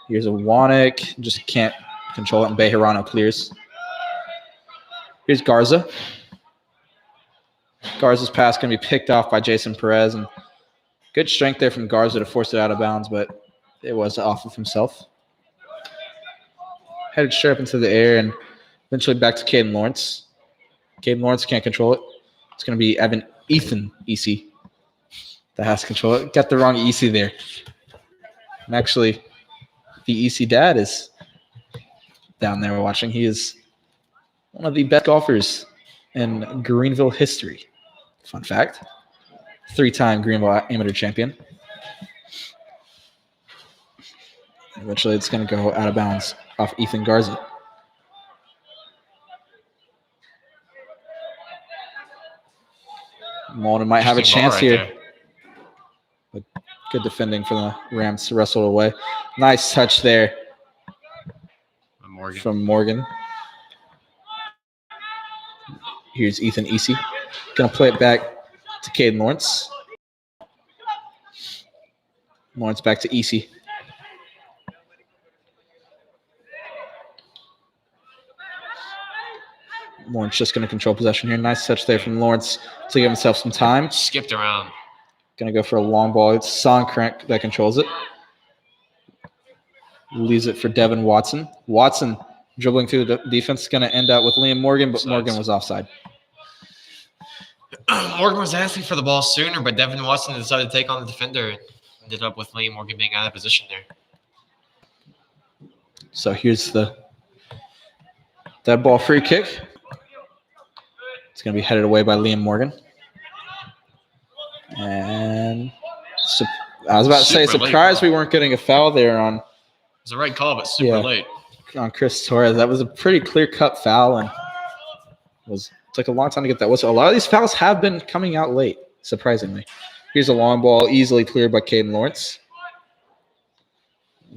Here's a Iwanek. Just can't control it, and Bejarano clears. Here's Garza. Garza's pass going to be picked off by Jason Perez. And good strength there from Garza to force it out of bounds, but it was off of himself. Headed straight up into the air and eventually back to Caden Lawrence. Caden Lawrence can't control it. It's going to be Ethan Easy that has to control it. Got the wrong Easy there. And actually, the Easy dad is down there watching. He is one of the best golfers in Greenville history. Fun fact. 3-time Greenville amateur champion. Eventually, it's going to go out of bounds off Ethan Garza. Mauldin might have a chance here. But good defending for the Rams to wrestle it away. Nice touch there from Morgan. Here's Ethan Easy. Going to play it back to Caden Lawrence. Lawrence back to Easy. Lawrence just going to control possession here. Nice touch there from Lawrence to give himself some time. Skipped around. Going to go for a long ball. It's Songcrank that controls it. Leaves it for Devon Watson. Watson dribbling through the defense. Going to end up with Liam Morgan, but Morgan was offside. Morgan was asking for the ball sooner, but Devon Watson decided to take on the defender and ended up with Liam Morgan being out of position there. So here's the dead ball free kick. It's going to be headed away by Liam Morgan. And I was about to say, surprised we weren't getting a foul there on. It was a right call, but super late. On Chris Torres. That was a pretty clear-cut foul, and took a long time to get that whistle. A lot of these fouls have been coming out late, surprisingly. Here's a long ball, easily cleared by Caden Lawrence.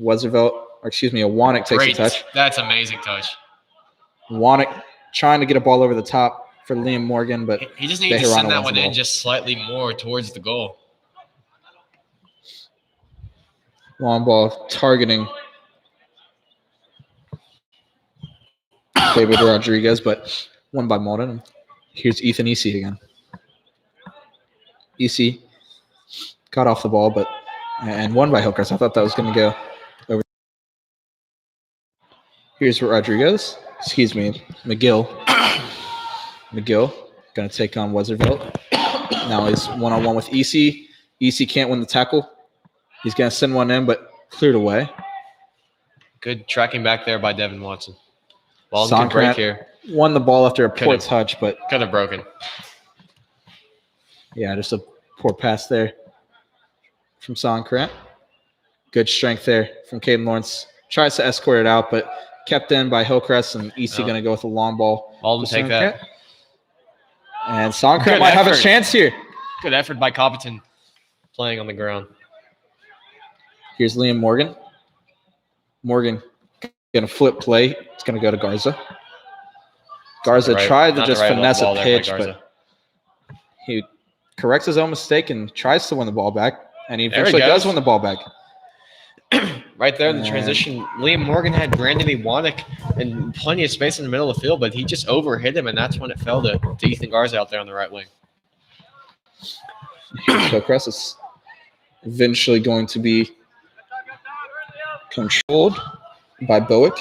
Iwanek takes a touch. That's amazing touch. Iwanek trying to get a ball over the top for Liam Morgan, but he just needs to send that one in just slightly more towards the goal. Long ball targeting David Rodriguez, but won by Mauldin. Here's Ethan Easy again. Easy got off the ball, and won by Hillcrest. I thought that was going to go over. Here's Rodriguez. Excuse me, McGill. McGill going to take on Westervelt. Now he's one-on-one with EC. EC can't win the tackle. He's going to send one in, but cleared away. Good tracking back there by Devon Watson. Ball can break here. Won the ball after a poor touch, but kind of broken. Yeah, just a poor pass there from Songkrant. Good strength there from Caden Lawrence. Tries to escort it out, but kept in by Hillcrest, and EC going to go with a long ball. All to take that. And Songkrant might have a chance here. Good effort by Copperton playing on the ground. Here's Liam Morgan. Morgan going to flip play. It's going to go to Garza. Garza tried to just finesse a pitch, but he corrects his own mistake and tries to win the ball back, and he eventually does win the ball back. Right there in the transition, Liam Morgan had Brandon Iwanek and plenty of space in the middle of the field, but he just overhit him, and that's when it fell to Ethan Garza out there on the right wing. Hillcrest is eventually going to be controlled by Bowick.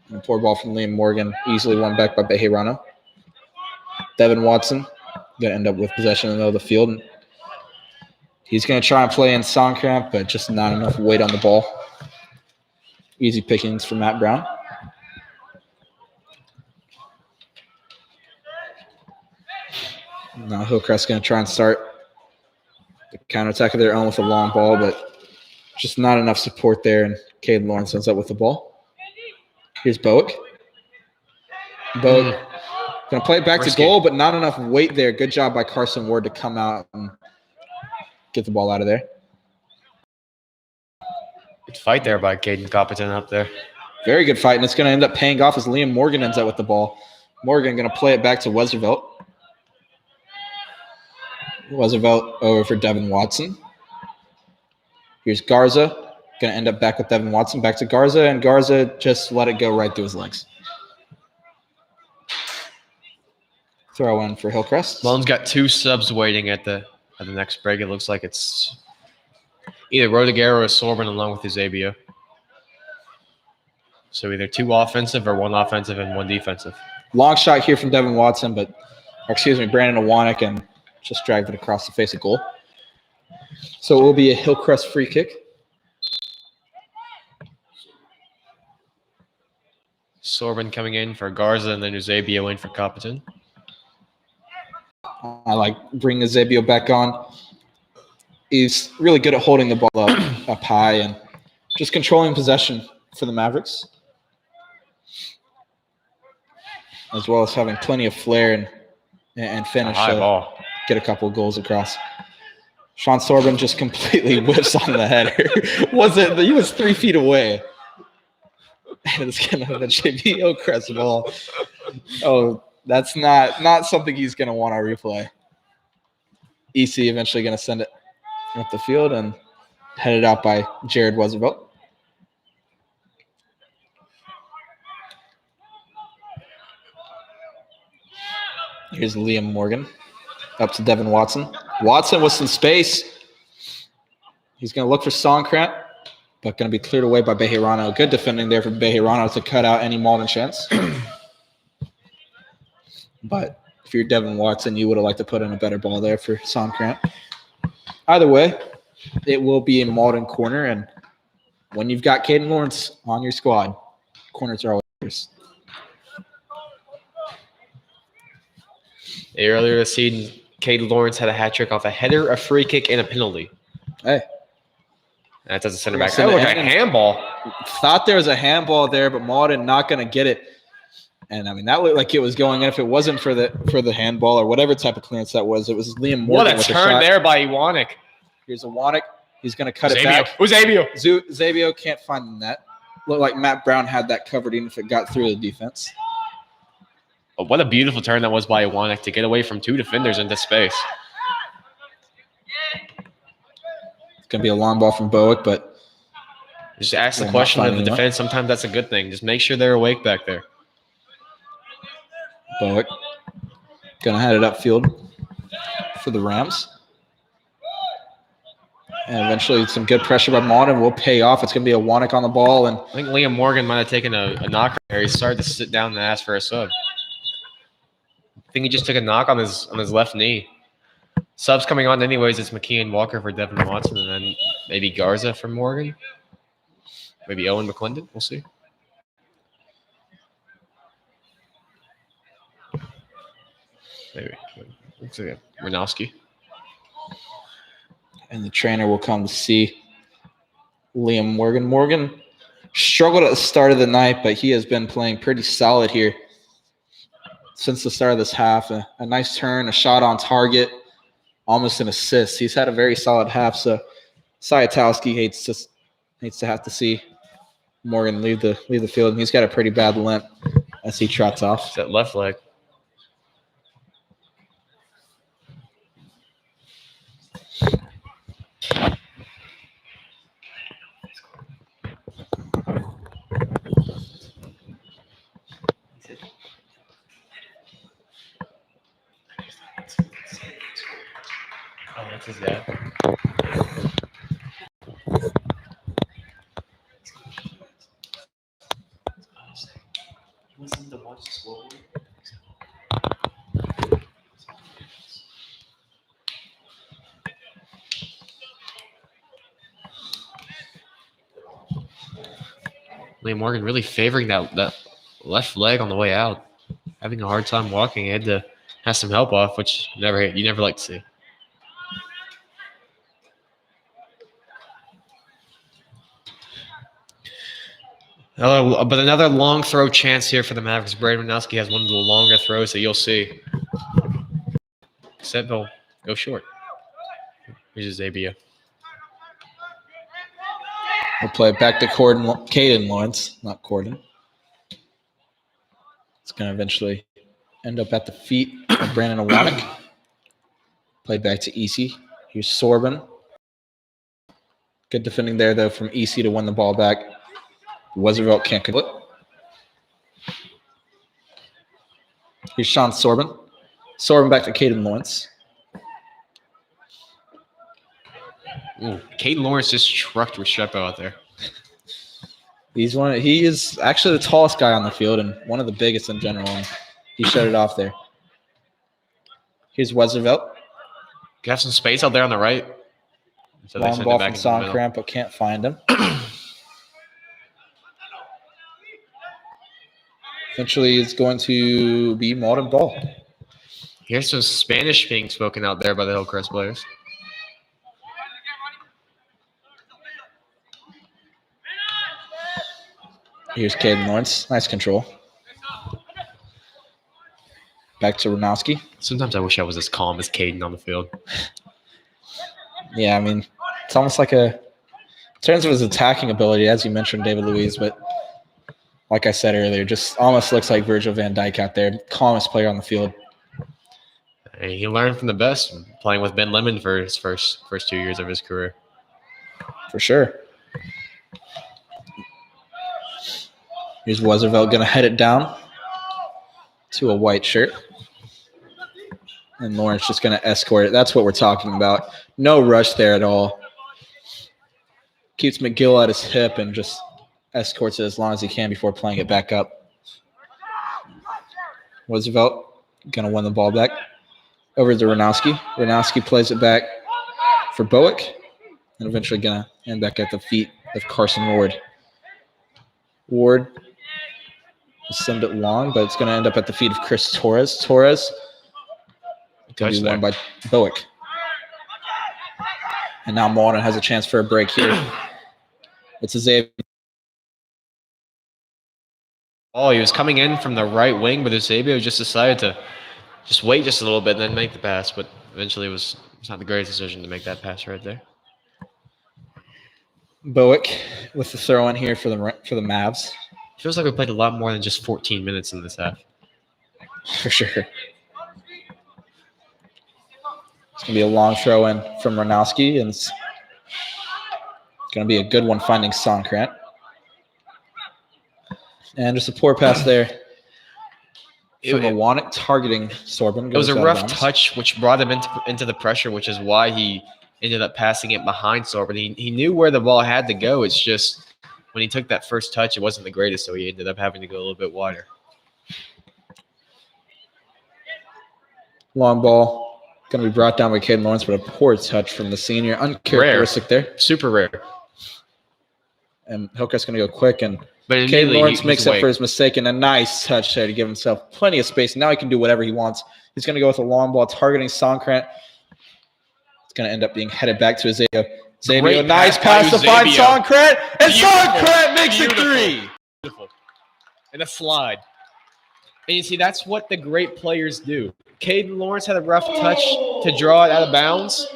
And poor ball from Liam Morgan, easily won back by Bejarano. Devon Watson going to end up with possession in the middle of the field. And he's going to try and play in Songkrant, but just not enough weight on the ball. Easy pickings for Matt Brown. Now Hillcrest going to try and start the counterattack of their own with a long ball, but just not enough support there, and Caden Lawrence ends up with the ball. Here's Bowick. Bowick going to play it back to goal, but not enough weight there. Good job by Carson Ward to come out and get the ball out of there. Good fight there by Caden Copperton up there. Very good fight, and it's going to end up paying off as Liam Morgan ends up with the ball. Morgan going to play it back to Westervelt. Westervelt over for Devon Watson. Here's Garza. Going to end up back with Devon Watson. Back to Garza, and Garza just let it go right through his legs. Throw in for Hillcrest. Mauldin's got two subs waiting at the next break. It looks like it's either Rodiguero or Sorban along with Eusebio. So either two offensive or one offensive and one defensive. Long shot here from Devon Watson, Brandon Iwanek, and just dragged it across the face of goal. So it will be a Hillcrest free kick. Sorban coming in for Garza, and then Eusebio in for Copperton. I like bringing Eusebio back on. He's really good at holding the ball up high and just controlling possession for the Mavericks, as well as having plenty of flair and finish to get a couple of goals across. Sean Sorban just completely whiffs on the header. He was 3 feet away. And it's going to eventually be Hillcrest ball. Oh, that's not something he's going to want to replay. EC eventually going to send it up the field and headed out by Jared Westervelt. Here's Liam Morgan up to Devon Watson. Watson with some space. He's going to look for Songkrant, but going to be cleared away by Bejarano. Good defending there for Bejarano to cut out any Mauldin chance. But if you're Devon Watson, you would have liked to put in a better ball there for Songkrant. Either way, it will be a Mauldin corner, and when you've got Caden Lawrence on your squad, corners are always yours. Earlier this season, Caden Lawrence had a hat trick off a header, a free kick, and a penalty. Hey. That's as a center back. That looked like a handball. Thought there was a handball there, but Mauldin not going to get it. And, I mean, that looked like it was going in. If it wasn't for the handball or whatever type of clearance that was, it was Liam Morgan. What a turn there by Iwanek. Here's Iwanek. He's going to cut it back. Eusebio can't find the net. Looked like Matt Brown had that covered even if it got through the defense. But what a beautiful turn that was by Iwanek to get away from two defenders into space. It's going to be a long ball from Bowick, but Just ask the They're not question of finding the him up. defense. Sometimes that's a good thing. Just make sure they're awake back there. Bowick going to head it upfield for the Rams. And eventually some good pressure by Mauldin will pay off. It's going to be a Wannick on the ball. And I think Liam Morgan might have taken a knock right there. He started to sit down and ask for a sub. I think he just took a knock on his left knee. Subs coming on anyways. It's McKee and Walker for Devon Watson, and then maybe Garza for Morgan. Maybe Owen McClendon. We'll see. Maybe. Looks like Renowski. And the trainer will come to see Liam Morgan. Morgan struggled at the start of the night, but he has been playing pretty solid here since the start of this half. A nice turn, a shot on target, almost an assist. He's had a very solid half, so Sayatowski hates to have to see Morgan leave the field, and he's got a pretty bad limp as he trots off. It's that left leg. Oh, that's his dad. Liam Morgan really favoring that left leg on the way out. Having a hard time walking. He had to have some help off, which you never like to see. But another long throw chance here for the Mavericks. Braden Renowski has one of the longer throws that you'll see. Except they'll go short. Here's Zabia. We'll play it back to Caden Lawrence, not Corden. It's going to eventually end up at the feet of Brandon Awanek. Played back to EC. Here's Sorbin. Good defending there, though, from EC to win the ball back. Westervelt can't complete. Here's Sean Sorbin. Sorbin back to Caden Lawrence. Ooh, Caden Lawrence just trucked Restrepo out there. He is actually the tallest guy on the field and one of the biggest in general. And he shut it off there. Here's Westervelt. You have some space out there on the right. So Long ball from Songcramp, but can't find him. Eventually, it's going to be Mauldin ball. Here's some Spanish being spoken out there by the Hillcrest players. Here's Caden Lawrence. Nice control. Back to Renowski. Sometimes I wish I was as calm as Caden on the field. Yeah, I mean, it's almost like in terms of his attacking ability, as you mentioned, David Luiz, but like I said earlier, just almost looks like Virgil van Dijk out there, calmest player on the field. And he learned from the best, playing with Ben Lemon for his first 2 years of his career. For sure. Here's Westervelt going to head it down to a white shirt. And Lawrence just going to escort it. That's what we're talking about. No rush there at all. Keeps McGill at his hip and just escorts it as long as he can before playing it back up. Westervelt going to win the ball back. Over to Renowski. Renowski plays it back for Bowick. And eventually going to end back at the feet of Carson Ward. Ward will send it long, but it's going to end up at the feet of Chris Torres. Torres going to be won by Bowick. And now Mauldin has a chance for a break here. It's a Xavier. Oh, he was coming in from the right wing, but Eusebio just decided to just wait just a little bit and then make the pass. But eventually it was not the greatest decision to make that pass right there. Bowick with the throw in here for the Mavs. Feels like we played a lot more than just 14 minutes in this half. For sure. It's going to be a long throw in from Renowski, and it's going to be a good one finding Sonkrant. And just a poor pass there from Awanek targeting Sorbin. It was a rough touch, which brought him into the pressure, which is why he ended up passing it behind Sorbin. He knew where the ball had to go. It's just when he took that first touch, it wasn't the greatest, so he ended up having to go a little bit wider. Long ball going to be brought down by Caden Lawrence, but a poor touch from the senior. Uncharacteristic there. Super rare. And Hillcrest's going to go quick, and Caden Lawrence makes up for his mistake, and a nice touch there to give himself plenty of space. Now he can do whatever he wants. He's going to go with a long ball targeting Sonkrant. It's going to end up being headed back to Xavier. Xavier, nice pass to find Sonkrant, and Sonkrant makes it 3. Beautiful. And a slide. And you see, that's what the great players do. Caden Lawrence had a rough touch to draw it out of bounds,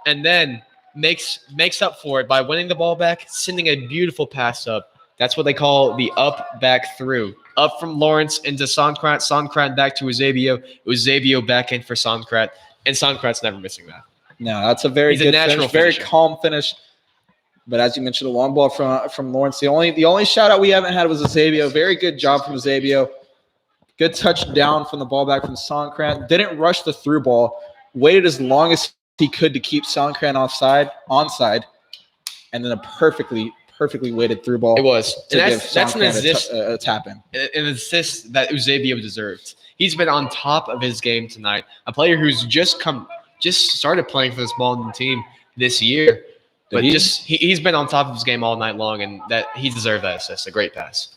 and then makes up for it by winning the ball back, sending a beautiful pass up. That's what they call the up, back, through. Up from Lawrence into Sonkrant, Sonkrant back to Eusebio, Eusebio back in for Sonkrant, and Sonkrant's never missing that. No, that's a very good finish, very calm finish. But as you mentioned, a long ball from Lawrence. The only shout out we haven't had was Eusebio. Very good job from Eusebio. Good touchdown from the ball back from Sonkrant. Didn't rush the through ball. Waited as long as he could to keep Sonkrant onside, and then a perfectly weighted through ball. It was. And that's an assist, a tap in. An assist that Eusebio deserved. He's been on top of his game tonight. A player who's just started playing for this Mauldin team this year, but he's been on top of his game all night long, and that he deserved that assist. A great pass.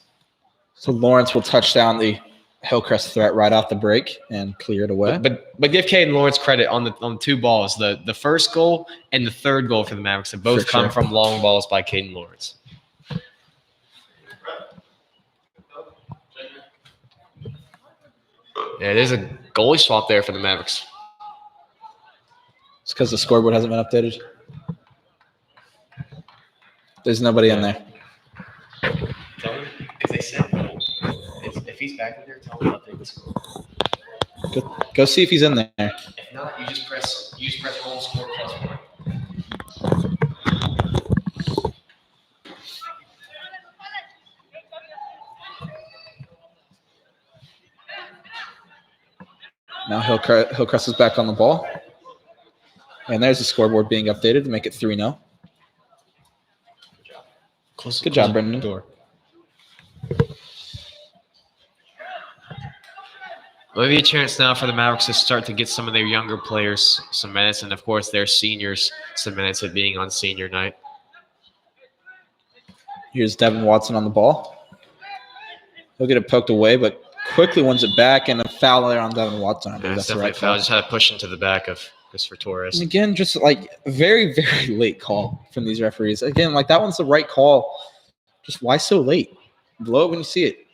So Lawrence will touch down the Hillcrest threat right off the break and clear it away. But give Caden Lawrence credit on the 2 balls. The first goal and the third goal for the Mavericks have both come from long balls by Caden Lawrence. Yeah, there's a goalie swap there for the Mavericks. It's because the scoreboard hasn't been updated. There's nobody in there. Tell him, if they said if he's back in there, tell him update the score. Go see if he's in there. If not, you just press home score +1. Now Hillcrest is back on the ball. And there's the scoreboard being updated to make it 3-0. Good job, Brendan. Door. Maybe a chance now for the Mavericks to start to get some of their younger players some minutes, and of course their seniors some minutes of being on senior night. Here's Devon Watson on the ball. He'll get it poked away, but quickly wins it back, and a foul there on Devon Watson. I believe that's the right foul. Just had to push into the back of Christopher Torres. And again, just like very, very late call from these referees. Again, like that one's the right call. Just why so late? Blow it when you see it.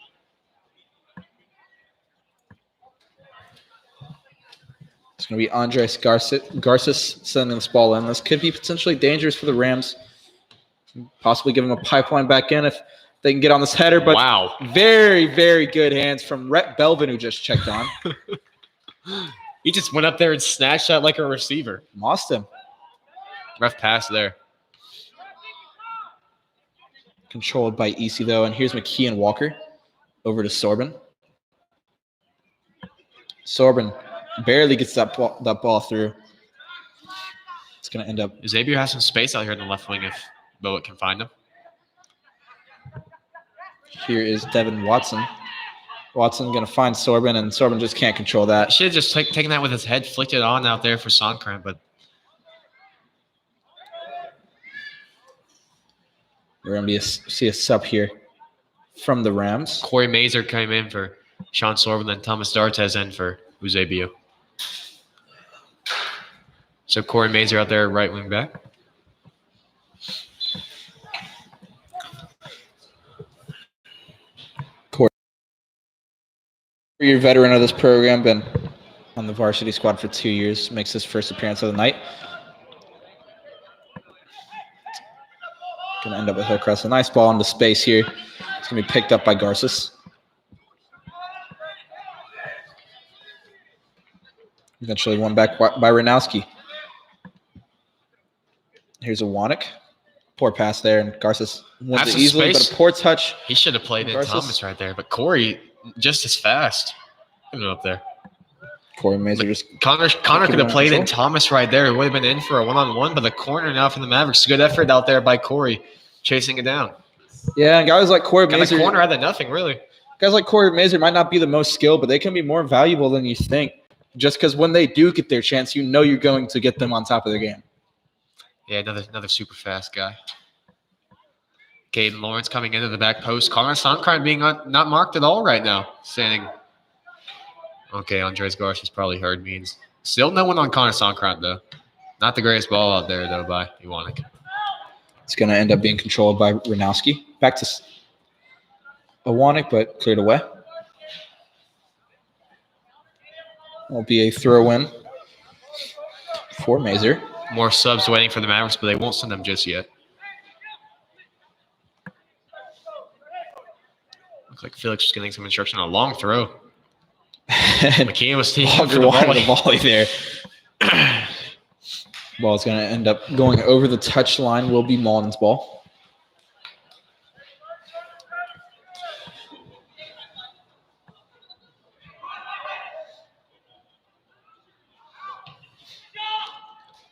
It's going to be Andres Garces sending this ball in. This could be potentially dangerous for the Rams. Possibly give them a pipeline back in if they can get on this header. But wow. Very, very good hands from Rhett Belvin, who just checked on. He just went up there and snatched that like a receiver. Lost him. Rough pass there. Controlled by EC, though. And here's McKee and Walker over to Sorbin. Sorbin barely gets that ball through. It's going to end up. Xavier has some space out here in the left wing if Bowick can find him. Here is Devon Watson. Watson going to find Sorbin, and Sorbin just can't control that. Should have just taken that with his head, flicked it on out there for Sonkrant, but we're going to see a sub here from the Rams. Corey Mazer came in for Sean Sorbin, then Thomas D'Artes in for Eusebio. So Corey Mazer out there, right wing back. You're a veteran of this program, been on the varsity squad for 2 years, makes his first appearance of the night. Going to end up with Hillcrest. A nice ball into space here. It's going to be picked up by Garces. Eventually won back by Ranowski. Here's a Wanek. Poor pass there, and Garces wins Has it some easily, space. but a poor touch. He should have played in Garces. Thomas right there, but Corey just as fast. Put it up there. Corey Mazer just Connor could have played in Thomas right there. It would have been in for a one-on-one, but the corner now from the Mavericks. Good effort out there by Corey, chasing it down. Yeah, and guys like Corey Got Mazer. the corner out of nothing, really. Guys like Corey Mazer might not be the most skilled, but they can be more valuable than you think. Just because when they do get their chance, you know you're going to get them on top of their game. Yeah, another super fast guy. Caden Lawrence coming into the back post. Connor Sonkran being not marked at all right now. Standing. Okay, Andres Garcia's probably heard means. Still no one on Connor Sonkran, though. Not the greatest ball out there, though, by Iwanek. It's going to end up being controlled by Ranowski. Back to Iwanek, but cleared away. Will be a throw-in for Mazer. More subs waiting for the Mavericks, but they won't send them just yet. Looks like Felix is getting some instruction on a long throw. McKeon was taking for the volley there. Ball's going to end up going over the touchline. Will be Mauldin's ball.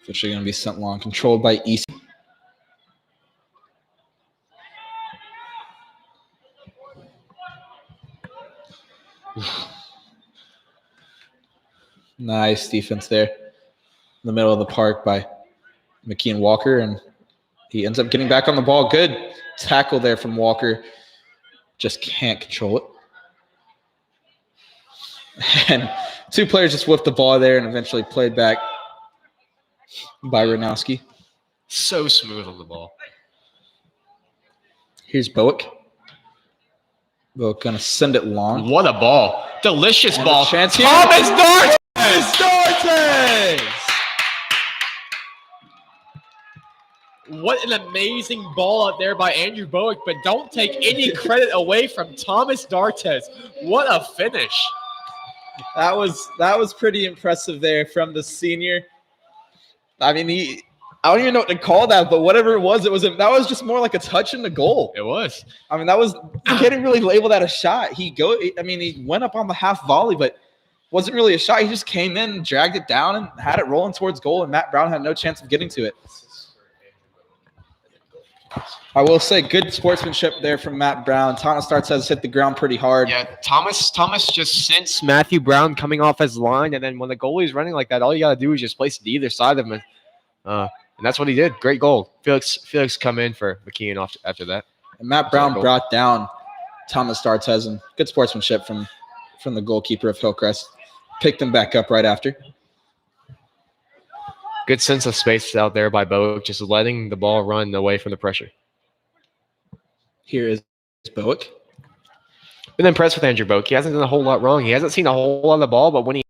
Officially going to be sent long, controlled by East. Nice defense there in the middle of the park by McKeon Walker, and he ends up getting back on the ball. Good tackle there from Walker. Just can't control it. And two players just whipped the ball there and eventually played back by Ranowski. So smooth on the ball. Here's Bowick. Bowick going to send it long. What a ball. Delicious And ball. chance here. Thomas Dart! What an amazing ball out there by Andrew Bowick, but don't take any credit away from Thomas Dartes. What a finish. That was pretty impressive there from the senior. I mean, I don't even know what to call that, but whatever it was that was just more like a touch in the goal. It was. I mean, you can't really label that a shot. He went up on the half volley, but wasn't really a shot. He just came in, dragged it down, and had it rolling towards goal, and Matt Brown had no chance of getting to it. I will say good sportsmanship there from Matt Brown. Thomas Starts has hit the ground pretty hard. Yeah, Thomas just sensed Matthew Brown coming off his line, and then when the goalie's running like that, all you got to do is just place it to either side of him. And that's what he did. Great goal. Felix come in for McKeon after that. And Matt Brown brought down Thomas Startes, and good sportsmanship from the goalkeeper of Hillcrest. Picked him back up right after. Good sense of space out there by Bowick, just letting the ball run away from the pressure. Here is Bowick. Been impressed with Andrew Bowick. He hasn't done a whole lot wrong. He hasn't seen a whole lot of the ball, but when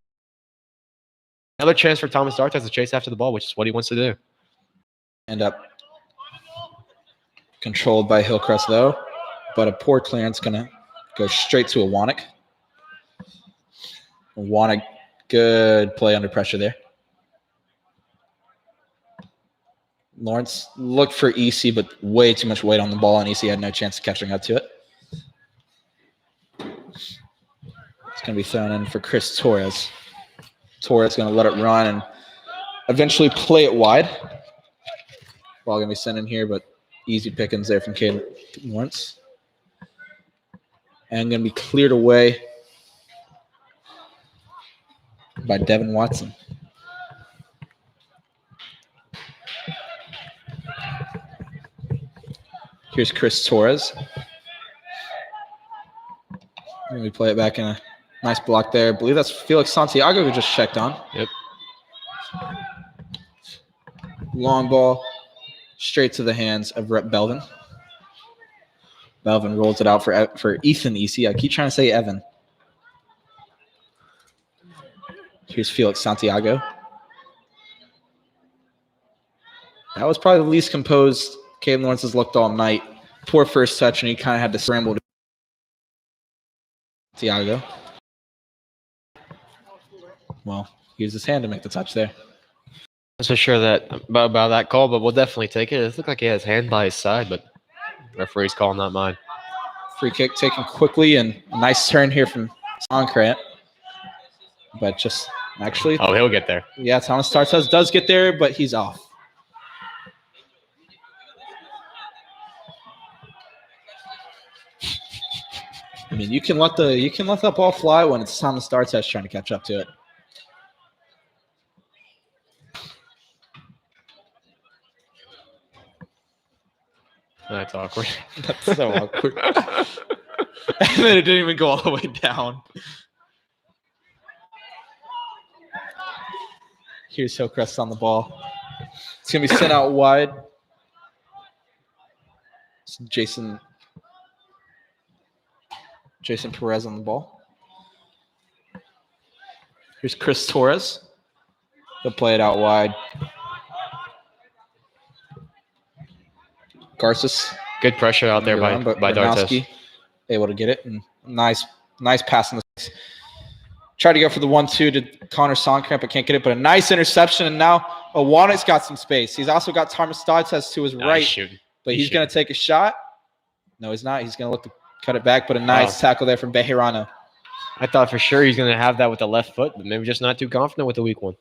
another chance for Thomas Dartes to chase after the ball, which is what he wants to do. End up controlled by Hillcrest, though, but a poor clearance going to go straight to Iwanek. Iwanek, good play under pressure there. Lawrence looked for EC, but way too much weight on the ball, and EC had no chance of catching up to it. It's going to be thrown in for Chris Torres. Torres going to let it run and eventually play it wide. Ball going to be sent in here, but easy pickings there from Caden Lawrence. And going to be cleared away by Devon Watson. Here's Chris Torres. Let me play it back in a nice block there. I believe that's Felix Santiago who just checked on. Yep. Long ball straight to the hands of Rep Belvin. Belvin rolls it out for Ethan EC. I keep trying to say Evan. Here's Felix Santiago. That was probably the least composed Caden Lawrence has looked all night. Poor first touch, and he kind of had to scramble to Santiago. Well, he used his hand to make the touch there. I'm so sure about that call, but we'll definitely take it. It looked like he has hand by his side, but referee's calling not mine. Free kick taken quickly, and a nice turn here from Sonkrant. But just actually, Oh, he'll get there. yeah, Thomas Tartas does get there, but he's off. I mean, you can let that ball fly when it's Thomas Tartas trying to catch up to it. That's awkward. That's so awkward. And then it didn't even go all the way down. Here's Hillcrest on the ball. It's going to be sent out wide. It's Jason Perez on the ball. Here's Chris Torres. They'll play it out wide. Garces. Good pressure out there by Dartes. Able to get it. And nice pass in the face. Tried to go for the 1-2 to Connor Sonkrant, but can't get it. But a nice interception. And now Owanik's got some space. He's also got Thomas Dartes to his right. But he's going to take a shot. No, he's not. He's going to look to cut it back. But a nice tackle there from Bejarano. I thought for sure he's going to have that with the left foot, but maybe just not too confident with the weak one.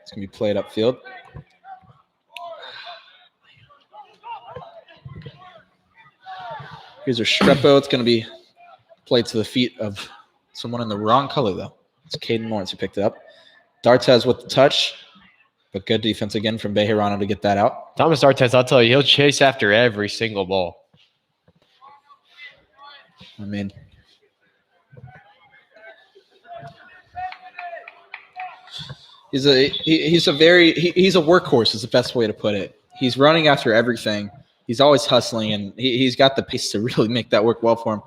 It's going to be played upfield. Here's Restrepo. It's going to be played to the feet of someone in the wrong color, though. It's Caden Lawrence who picked it up. Dartes with the touch, but good defense again from Bejarano to get that out. Thomas Dartes, I'll tell you, he'll chase after every single ball. I mean, he's a workhorse is the best way to put it. He's running after everything. He's always hustling, and he's got the pace to really make that work well for him.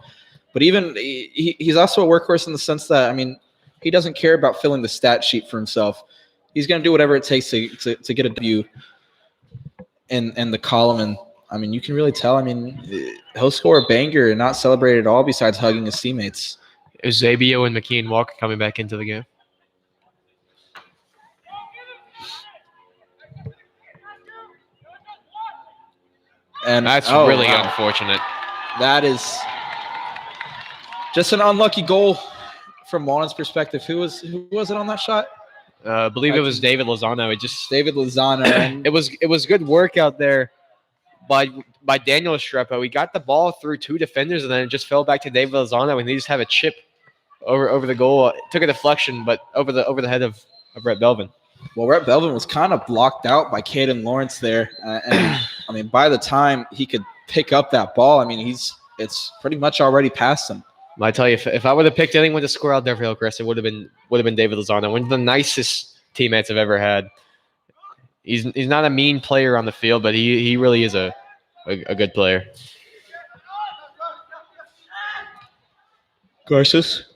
But even he's also a workhorse in the sense that, I mean, he doesn't care about filling the stat sheet for himself. He's going to do whatever it takes to get a W in the column. And, I mean, you can really tell. I mean, he'll score a banger and not celebrate at all besides hugging his teammates. Is Zabio and McKean Walker coming back into the game? And that's really unfortunate. That is just an unlucky goal from Mauldin's perspective. Who was it on that shot? I believe it was David Lozano. David Lozano. And it was good work out there by Daniel Restrepo. He got the ball through two defenders, and then it just fell back to David Lozano, and he just have a chip over the goal. It took a deflection, but over the head of Rhett Belvin. Well, Rhett Belvin was kind of blocked out by Caden Lawrence there, and I mean, by the time he could pick up that ball, I mean, it's pretty much already past him. I tell you, if I would have picked anyone to score out there for Hillcrest, it would have been David Lozano, one of the nicest teammates I've ever had. He's not a mean player on the field, but he really is a good player. Garces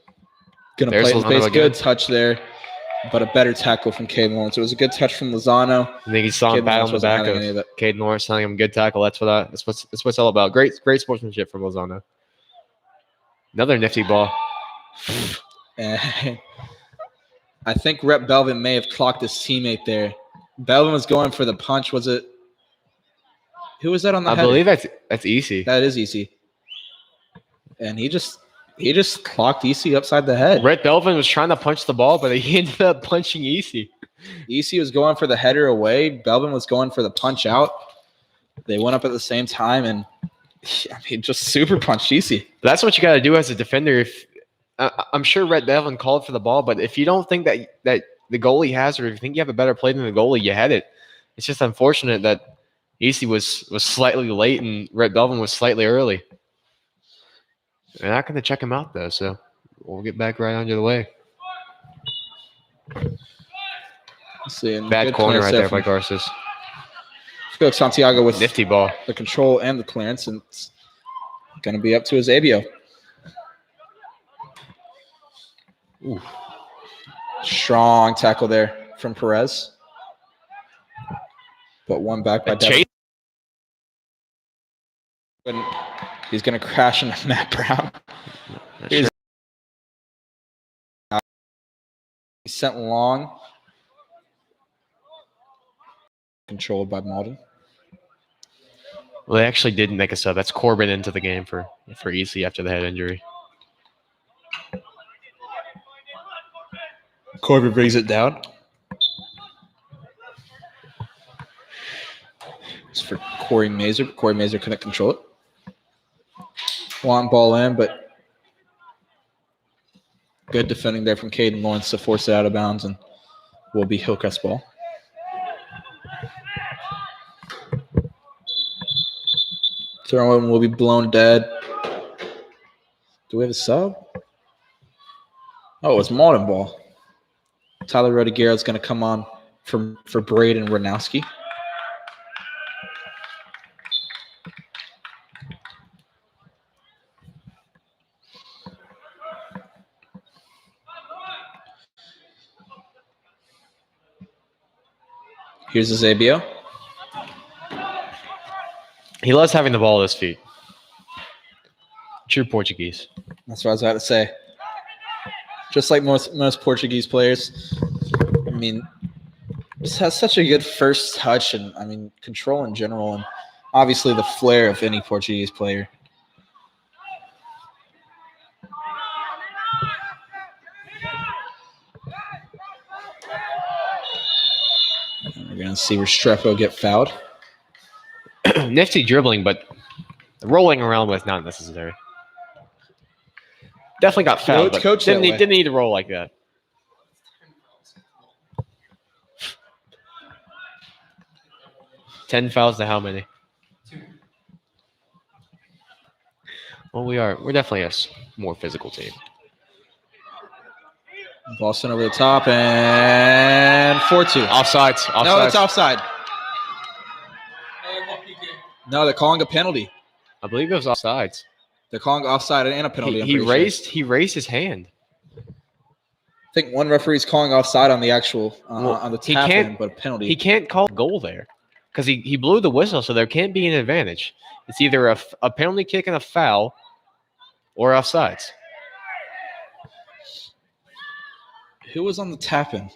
gonna play in space. Good touch there, but a better tackle from Caden Lawrence. It was a good touch from Lozano. I think he saw him bat on the back of Caden Lawrence, telling him good tackle. That's what it's all about. Great sportsmanship from Lozano. Another nifty ball. And I think Rhett Belvin may have clocked his teammate there. Belvin was going for the punch. Was it? Who was that on the header? I believe that's Easy. That is Easy. And he just clocked Easy upside the head. Rhett Belvin was trying to punch the ball, but he ended up punching Easy. Easy was going for the header away. Belvin was going for the punch out. They went up at the same time, and I mean, just super punched Easy. That's what you got to do as a defender. If I'm sure Rhett Belvin called for the ball, but if you don't think that the goalie has, or if you think you have a better play than the goalie, you head it. It's just unfortunate that Easy was slightly late and Rhett Belvin was slightly early. They're not going to check him out, though, so we'll get back right under the way. Let's see, bad corner right there by Garces. Felix Santiago with nifty ball, the control and the clearance, and it's going to be up to Zabio. Ooh. Strong tackle there from Perez. But one back by Devon. He's going to crash into Matt Brown. He sent long. Controlled by Mauldin. Well, they actually didn't make a sub. That's Corbin into the game for EC after the head injury. Corbin brings it down. It's for Corey Mazer. Corey Mazer couldn't control it. Long ball in, but good defending there from Caden Lawrence to force it out of bounds, and will be Hillcrest ball. Throw-in will be blown dead. Do we have a sub? Oh, it's Mauldin ball. Tyler Rodiguero is going to come on for Braden Ranowski. Here's Zabio. He loves having the ball at his feet. True Portuguese. That's what I was about to say. Just like most Portuguese players, I mean, just has such a good first touch and, I mean, control in general, and obviously the flair of any Portuguese player. And we're going to see Restrepo get fouled. Nifty dribbling, but rolling around with not necessary. Definitely got fouled, but Coach didn't need to roll like that. Ten fouls to how many? 2. Well, we're definitely a more physical team. Boston over the top and 4-2. Offsides. No, it's offside. No, they're calling a penalty. I believe it was offsides. They're calling offside and a penalty. He raised his hand. I think one referee's calling offside on the actual on the tap in, but a penalty. He can't call a goal there because he blew the whistle, so there can't be an advantage. It's either a penalty kick and a foul or offsides. Who was on the tap in?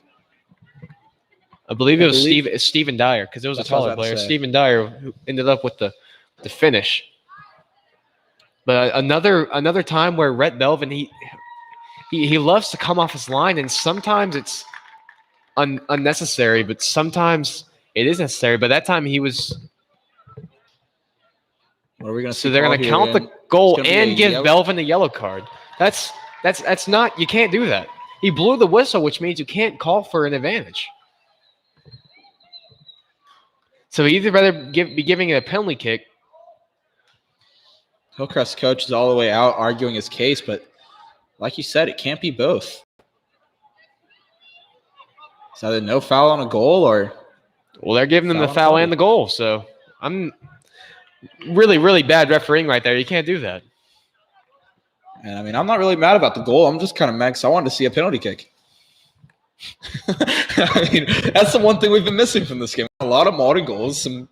I believe it was Steven Dyer because it was a taller player. Steven Dyer who ended up with the finish. But another time where Rhett Belvin he loves to come off his line, and sometimes it's unnecessary, but sometimes it is necessary. But that time he was. What are we going to see? So they're going to count the goal and give Belvin a yellow card. That's not. You can't do that. He blew the whistle, which means you can't call for an advantage. So he'd either rather be giving it a penalty kick. Hillcrest coach is all the way out arguing his case, but like you said, it can't be both. It's either no foul on a goal or. Well, they're giving them the foul and the goal. So I'm really, really bad refereeing right there. You can't do that. And I mean, I'm not really mad about the goal. I'm just kind of mad because I wanted to see a penalty kick. I mean, that's the one thing we've been missing from this game. A lot of Mauldin goals, a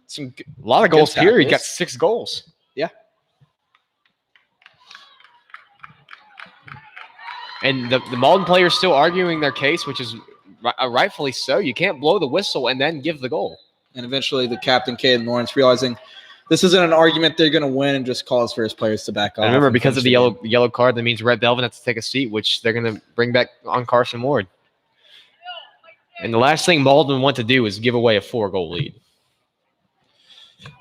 lot of goals here. He got 6 goals. Yeah. And the Mauldin players still arguing their case, which is rightfully so. You can't blow the whistle and then give the goal. And eventually the captain, Caden Lawrence, realizing this isn't an argument they're going to win and just calls for his players to back off. And remember, because of the yellow card, that means Rhett Belvin has to take a seat, which they're going to bring back on Carson Ward. And the last thing Mauldin want to do is give away a 4-goal lead.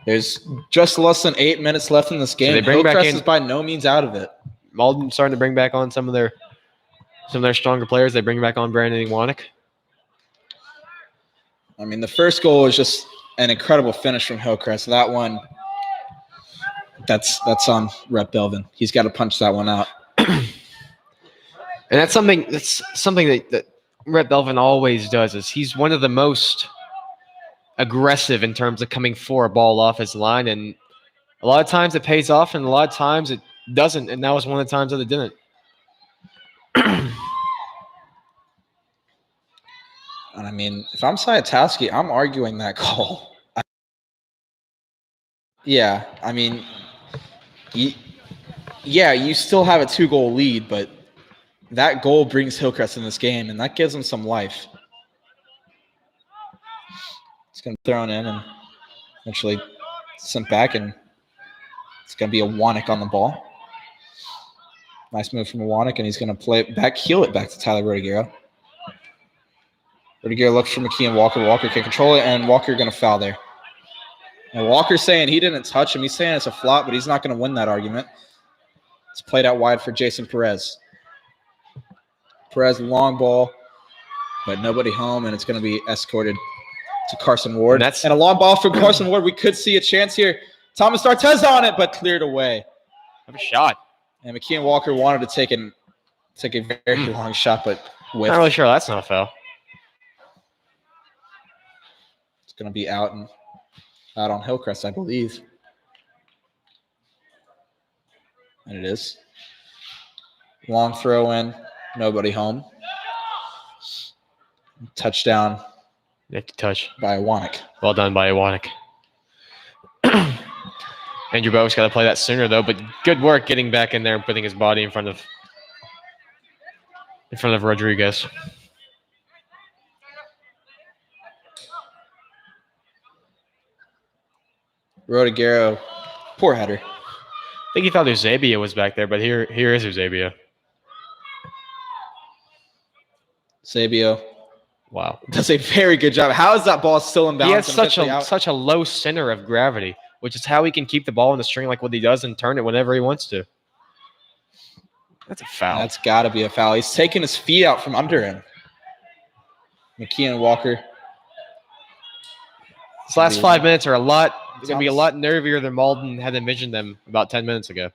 There's just less than 8 minutes left in this game. So Hillcrest is by no means out of it. Mauldin starting to bring back on some of their stronger players. They bring back on Brandon Iwanek. I mean, the first goal is just an incredible finish from Hillcrest. That one, that's on Rhett Belvin. He's got to punch that one out. And that's something that Rhett Belvin always does. Is he's one of the most aggressive in terms of coming for a ball off his line, and a lot of times it pays off, and a lot of times it doesn't. And that was one of the times that it didn't. And I mean, if I'm Sayatowski, I'm arguing that call. Yeah, I mean, you still have a 2-goal lead, but that goal brings Hillcrest in this game, and that gives them some life. It's going to be thrown in and eventually sent back, and it's going to be a Wanek on the ball. Nice move from Wanek, and he's going to play it back, heel it back to Tyler Rodiguero. Rodiguero looks for McKee and Walker. Walker can control it, and Walker going to foul there. And Walker's saying he didn't touch him. He's saying it's a flop, but he's not going to win that argument. It's played out wide for Jason Perez. Perez, long ball, but nobody home, and it's going to be escorted to Carson Ward. And a long ball from Carson Ward. We could see a chance here. Thomas Dartez on it, but cleared away. Have a shot. And McKee and Walker wanted to take a very long shot, but whiffed. Not really sure that's not a foul. It's going to be out on Hillcrest, I believe. And it is. Long throw in. Nobody home. Touchdown. Nick touch. By Wanek. Well done by Wanek. Andrew Bowick's got to play that sooner, though, but good work getting back in there and putting his body in front of Rodriguez. Rodiguero, poor header. I think he thought Eusebio was back there, but here is Eusebio. Eusebio. Wow. Does a very good job. How is that ball still in bounds? He has such a low center of gravity, which is how he can keep the ball in the string like what he does and turn it whenever he wants to. That's a foul. That's got to be a foul. He's taking his feet out from under him. McKee and Walker. This last 5 minutes are going to be a lot nervier than Mauldin had envisioned them about 10 minutes ago.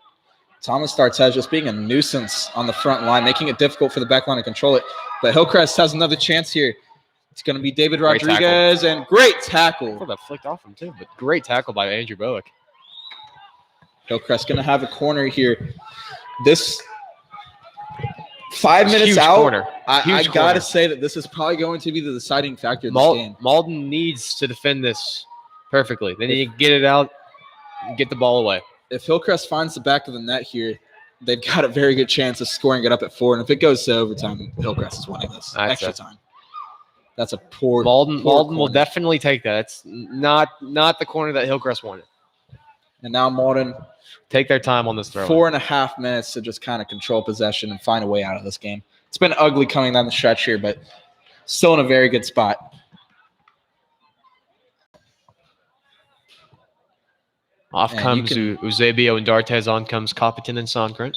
Thomas Dartez just being a nuisance on the front line, making it difficult for the back line to control it. But Hillcrest has another chance here. It's going to be David Rodriguez, and great tackle. Oh, that flicked off him too, but great tackle by Andrew Bowick. Hillcrest going to have a corner here. This 5 minutes out, corner. I got to say that this is probably going to be the deciding factor in this game. Mauldin needs to defend this perfectly. They need to get it out and get the ball away. If Hillcrest finds the back of the net here, they've got a very good chance of scoring it up at 4. And if it goes to overtime, Hillcrest is winning this. Extra time. That's a poor Mauldin will definitely take that. It's not the corner that Hillcrest wanted. And now Mauldin take their time on this throw. 4.5 minutes to just kind of control possession and find a way out of this game. It's been ugly coming down the stretch here, but still in a very good spot. Off comes Eusebio and Dartez. On comes Copiton and Songren.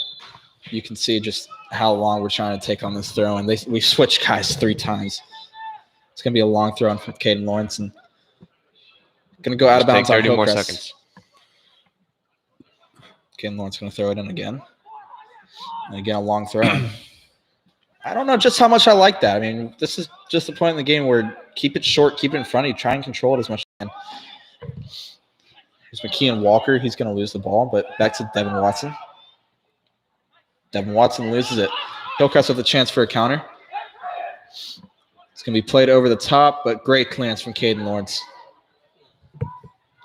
You can see just how long we're trying to take on this throw, and we switched guys 3 times. It's going to be a long throw in for Caden Lawrence, and going to go out of bounds on 30 Hillcrest. more seconds. Caden Lawrence going to throw it in again. And again, a long throw. I don't know just how much I like that. I mean, this is just the point in the game where keep it short, keep it in front of you, try and control it as much as you can. Here's McKee and Walker. He's going to lose the ball, but back to Devon Watson. Devon Watson loses it. Hillcrest with a chance for a counter. It's going to be played over the top, but great clearance from Caden Lawrence.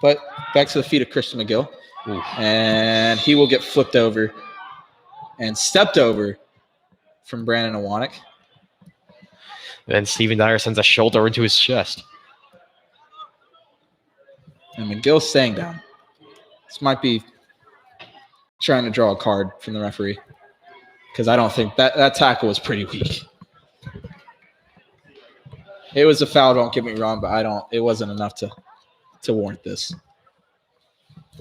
But back to the feet of Christian McGill. Ooh. And he will get flipped over and stepped over from Brandon Awanek. Then Steven Dyer sends a shoulder into his chest. And McGill's staying down. This might be trying to draw a card from the referee, because I don't think that tackle was pretty weak. It was a foul, don't get me wrong, but it wasn't enough to warrant this.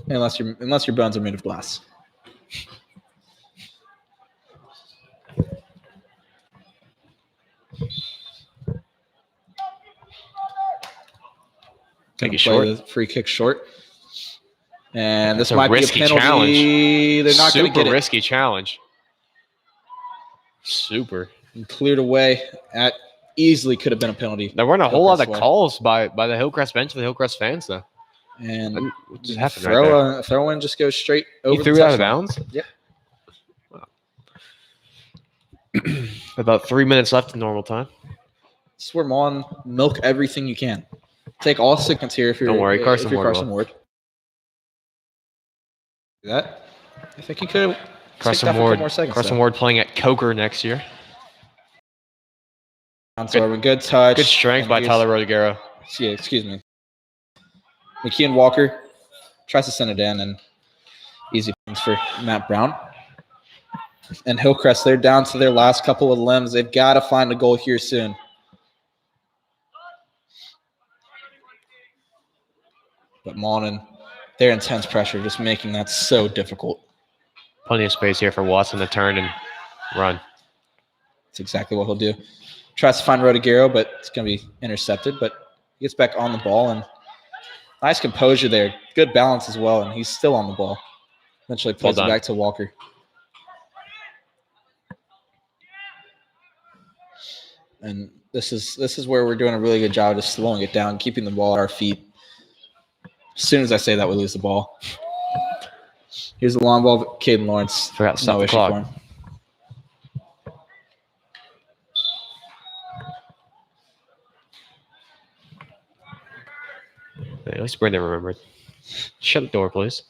Unless your bones are made of glass. Take it short. The free kick short. And this That's might be a risky penalty. Challenge. They're not going to get it. Super risky challenge. Super. And cleared away. That easily could have been a penalty. There weren't a whole lot of calls by the Hillcrest bench for the Hillcrest fans, though. And what just happened right there? Throw in just goes straight over. He threw it out of bounds? Yep. Wow. About 3 minutes left in normal time. Swim on, milk everything you can. Take all seconds here if you're. Don't worry, Carson Ward. That I think he could. Carson Ward playing at Coker next year. Good touch. Good strength And by here's- Tyler Rodriguero. Yeah, excuse me. McKeon Walker tries to send it in, and easy points for Matt Brown. And Hillcrest, they're down to their last couple of limbs. They've got to find a goal here soon. But Mauldin, their intense pressure, just making that so difficult. Plenty of space here for Watson to turn and run. That's exactly what he'll do. Tries to find Rodriguero, but it's going to be intercepted. But he gets back on the ball, and nice composure there. Good balance as well, and he's still on the ball. Eventually plays it back to Walker. And this is where we're doing a really good job of just slowing it down, keeping the ball at our feet. As soon as I say that, we lose the ball. Here's the long ball, Caden Lawrence. Forgot to stop the clock. For him. At least Brendan remembered. Shut the door, please.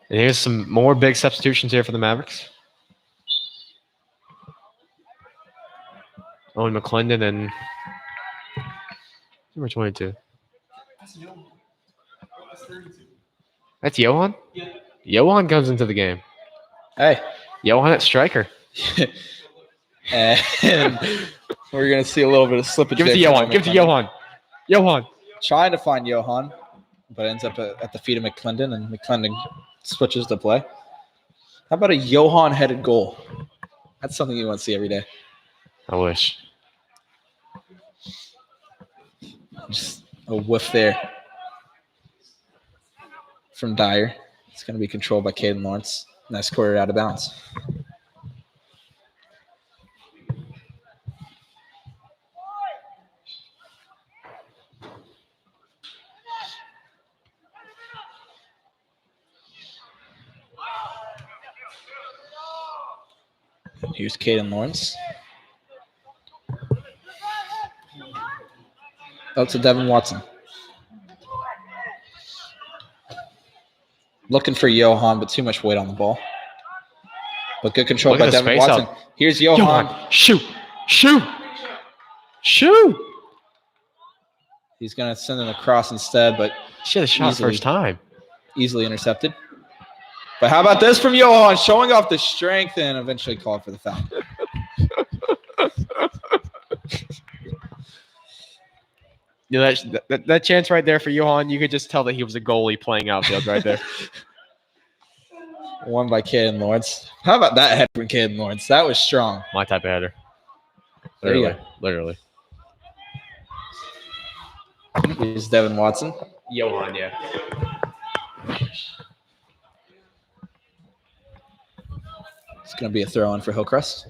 And here's some more big substitutions here for the Mavericks. Owen McClendon and number 22. That's Johan? Yeah. Johan comes into the game. Hey. Johan at striker. And we're going to see a little bit of slippage. Give it to Johan. Give it to Johan. Johan. Trying to find Johan, but ends up at the feet of McClendon, and McClendon switches the play. How about a Johan-headed goal? That's something you want to see every day. I wish. Just a whiff there from Dyer. It's going to be controlled by Caden Lawrence. Nice quarter out of bounds. Here's Caden Lawrence. Up to Devon Watson. Looking for Johan, but too much weight on the ball. But good control by Devon Watson. Here's Johan. Shoot. Shoot. Shoot. He's going to send it across instead, but should have shot first time. Easily intercepted. But how about this from Johan, showing off the strength and eventually called for the foul. You know, that chance right there for Johan, you could just tell that he was a goalie playing outfield right there. Won by Caden Lawrence. How about that head from Caden Lawrence? That was strong. My type of header. Literally. Here's Devon Watson. Johan, yeah. It's going to be a throw-in for Hillcrest.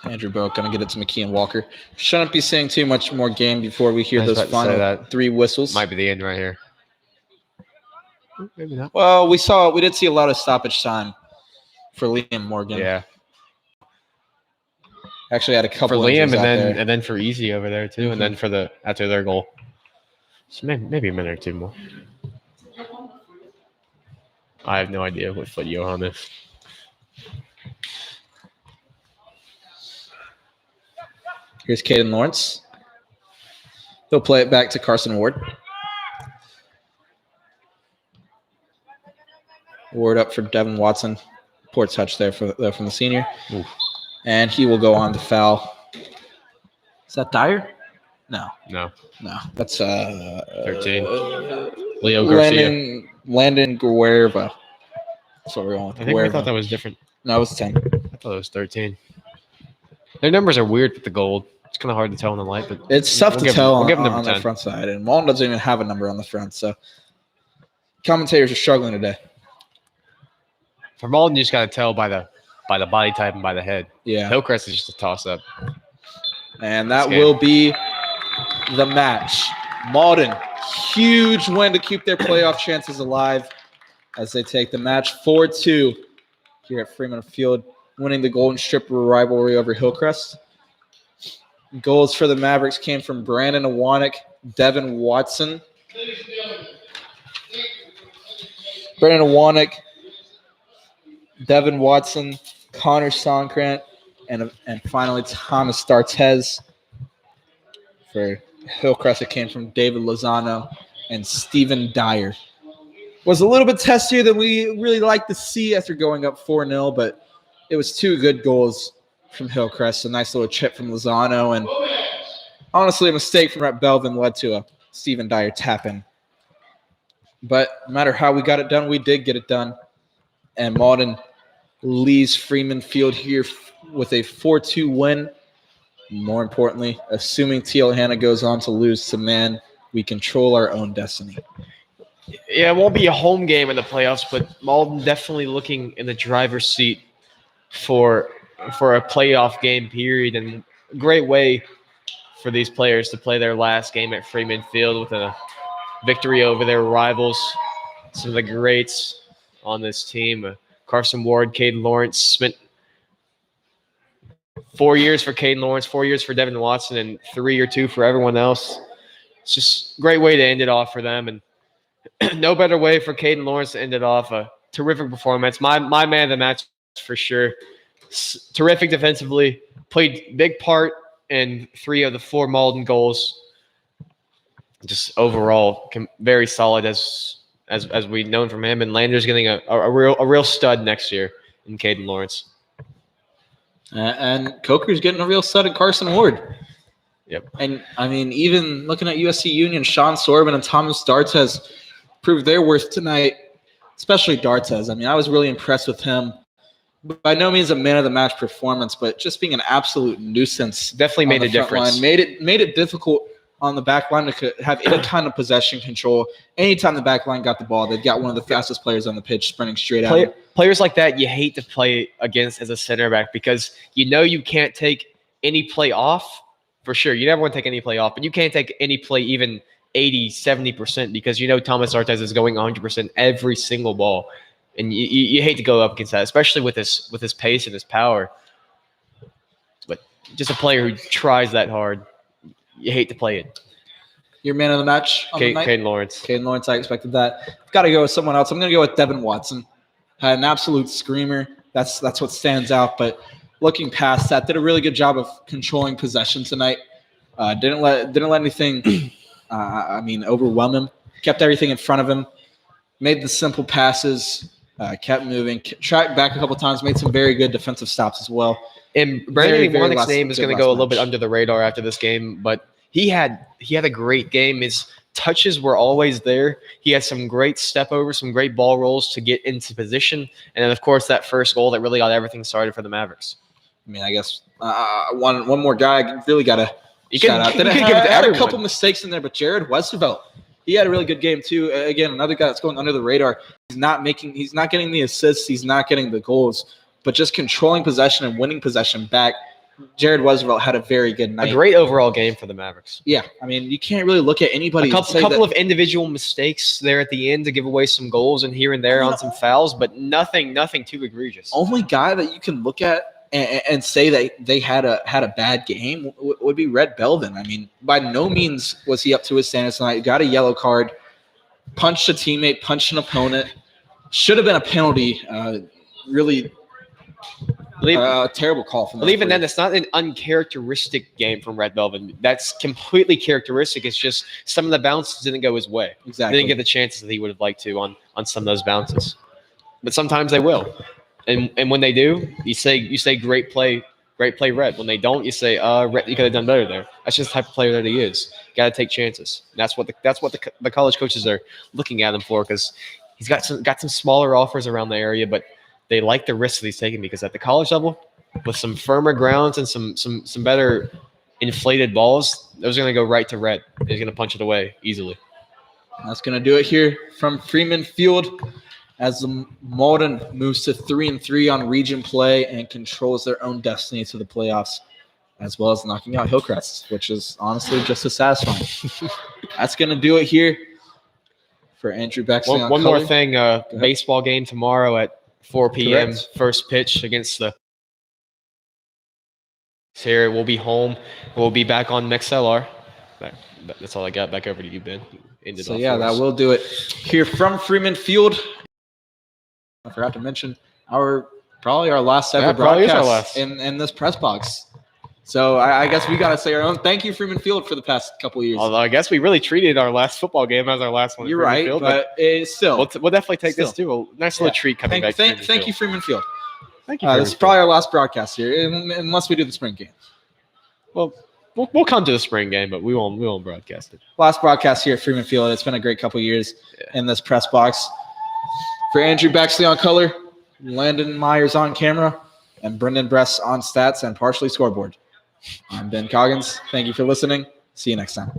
Andrew Boak going to get it to McKeon Walker. Shouldn't be seeing too much more game before we hear those final 3 whistles. Might be the end right here. Maybe not. Well, we did see a lot of stoppage time for Liam Morgan. Yeah. Actually had a couple for Liam and then for Easy over there too, and then for after their goal. So maybe a minute or two more. I have no idea what foot Johan is. Here's Caden Lawrence. He'll play it back to Carson Ward. Ward up for Devon Watson. Poor touch there from the senior. Oof. And he will go on to foul. Is that Dyer? No. That's 13. Leo Garcia. Landon Guerva. That's what we're going with. I think we thought that was different. No, it was 10. I thought it was 13. Their numbers are weird with the gold. It's kind of hard to tell in the light, but it's tough to tell on the front side. And Mauldin doesn't even have a number on the front, so commentators are struggling today. For Mauldin, you just got to tell by the body type and by the head. Yeah. Hillcrest is just a toss-up. And that will be the match. Mauldin, huge win to keep their playoff chances alive as they take the match 4-2 here at Freeman Field, winning the Golden Strip rivalry over Hillcrest. Goals for the Mavericks came from Brandon Awanek, Devon Watson, Brandon Wannick, Devon Watson, Connor Sonkrant, and finally Thomas Dartez. For Hillcrest, it came from David Lozano and Steven Dyer. Was a little bit testier than we really like to see after going up 4-0, but it was 2 good goals from Hillcrest. A nice little chip from Lozano, and honestly, a mistake from Rhett Belvin led to a Steven Dyer tap-in. But no matter how we got it done, we did get it done. And Mauldin leaves Freeman Field here with a 4-2 win. More importantly, assuming TL Hanna goes on to lose to Man, we control our own destiny. Yeah, it won't be a home game in the playoffs, but Mauldin definitely looking in the driver's seat for a playoff game period, and a great way for these players to play their last game at Freeman Field with a victory over their rivals. Some of the greats on this team, Carson Ward, Caden Lawrence, spent 4 years for Caden Lawrence, 4 years for Devon Watson, and 3 or 2 for everyone else. It's just a great way to end it off for them, and no better way for Caden Lawrence to end it off. A terrific performance. My man of the match for sure. Terrific defensively. Played big part in 3 of the 4 Mauldin goals. Just overall, very solid as we've known from him. And Lander's getting a real stud next year in Caden Lawrence. And Coker's getting a real stud in Carson Ward. Yep. And, I mean, even looking at USC Union, Sean Sorban and Thomas Dartez proved their worth tonight, especially Dartez. I mean, I was really impressed with him. By no means a man of the match performance, but just being an absolute nuisance. Definitely made a difference. Line. Made it difficult on the back line to have any kind of possession control. Anytime the back line got the ball, they've got one of the fastest players on the pitch sprinting straight out. Players like that you hate to play against as a center back because you know you can't take any play off for sure. You never want to take any play off, but you can't take any play even 80, 70% because you know Thomas Artez is going 100% every single ball. And you hate to go up against that, especially with his pace and his power. But just a player who tries that hard, you hate to play it. Your man of the match on the night? Caden Lawrence. Caden Lawrence, I expected that. I've got to go with someone else. I'm going to go with Devon Watson. Had an absolute screamer. That's what stands out. But looking past that, did a really good job of controlling possession tonight. Didn't let anything, overwhelm him. Kept everything in front of him. Made the simple passes. Kept moving, tracked back a couple times, made some very good defensive stops as well. And Brandon Wannick's name is going to go a little bit under the radar after this game, but he had a great game. His touches were always there. He had some great step overs, some great ball rolls to get into position, and then of course that first goal that really got everything started for the Mavericks. I mean, I guess one more guy I really got to shout out. Had a couple mistakes in there, but Jared Westervelt. He had a really good game too. Again, another guy that's going under the radar. He's not getting the assists. He's not getting the goals, but just controlling possession and winning possession back. Jared Westervelt had a very good night. A great overall game for the Mavericks. Yeah, I mean, you can't really look at anybody. A couple of individual mistakes there at the end to give away some goals and here and there on some fouls, but nothing too egregious. Only guy that you can look at and say that they had a bad game would be Rhett Belvin. I mean, by no means was he up to his standards tonight. Got a yellow card, punched a teammate, punched an opponent. Should have been a penalty. Really terrible call from. But even then, it's not an uncharacteristic game from Rhett Belvin. That's completely characteristic. It's just some of the bounces didn't go his way. Exactly. He didn't get the chances that he would have liked to on some of those bounces. But sometimes they will. And when they do, you say great play, Rhett. When they don't, you say, Rhett, you could have done better there. That's just the type of player that he is. Got to take chances. And that's what the college coaches are looking at him for because he's got some smaller offers around the area, but they like the risks that he's taking because at the college level, with some firmer grounds and some better inflated balls, those are going to go right to Rhett. He's going to punch it away easily. That's going to do it here from Freeman Field. As the Mauldin moves to 3-3 on region play and controls their own destiny to the playoffs, as well as knocking out Hillcrest, which is honestly just as satisfying. That's going to do it here for Andrew Bexley. One more thing, baseball game tomorrow at 4 p.m. Correct. First pitch against the here. We'll be home. We'll be back on MixLR. That's all I got. Back over to you, Ben. Ended So off yeah, for that us. will do it here from Freeman Field. I forgot to mention probably our last ever probably is our broadcast last. in this press box. So I guess we got to say our own. Thank you, Freeman Field, for the past couple of years. Although I guess we really treated our last football game as our last one. at You're Freeman right, Field, but it's still. we'll definitely take this Still. too. A nice little treat coming back. Thank you, Freeman Field. Thank you. This Freeman is probably our last broadcast here, unless we do the spring game. Field. Well, we'll come to the spring game, but we won't broadcast it. Last broadcast here at Freeman Field. It's been a great couple of years in this press box. For Andrew Bexley on color, Landon Myers on camera, and Brendan Bress on stats and partially scoreboard. I'm Ben Coggins. Thank you for listening. See you next time.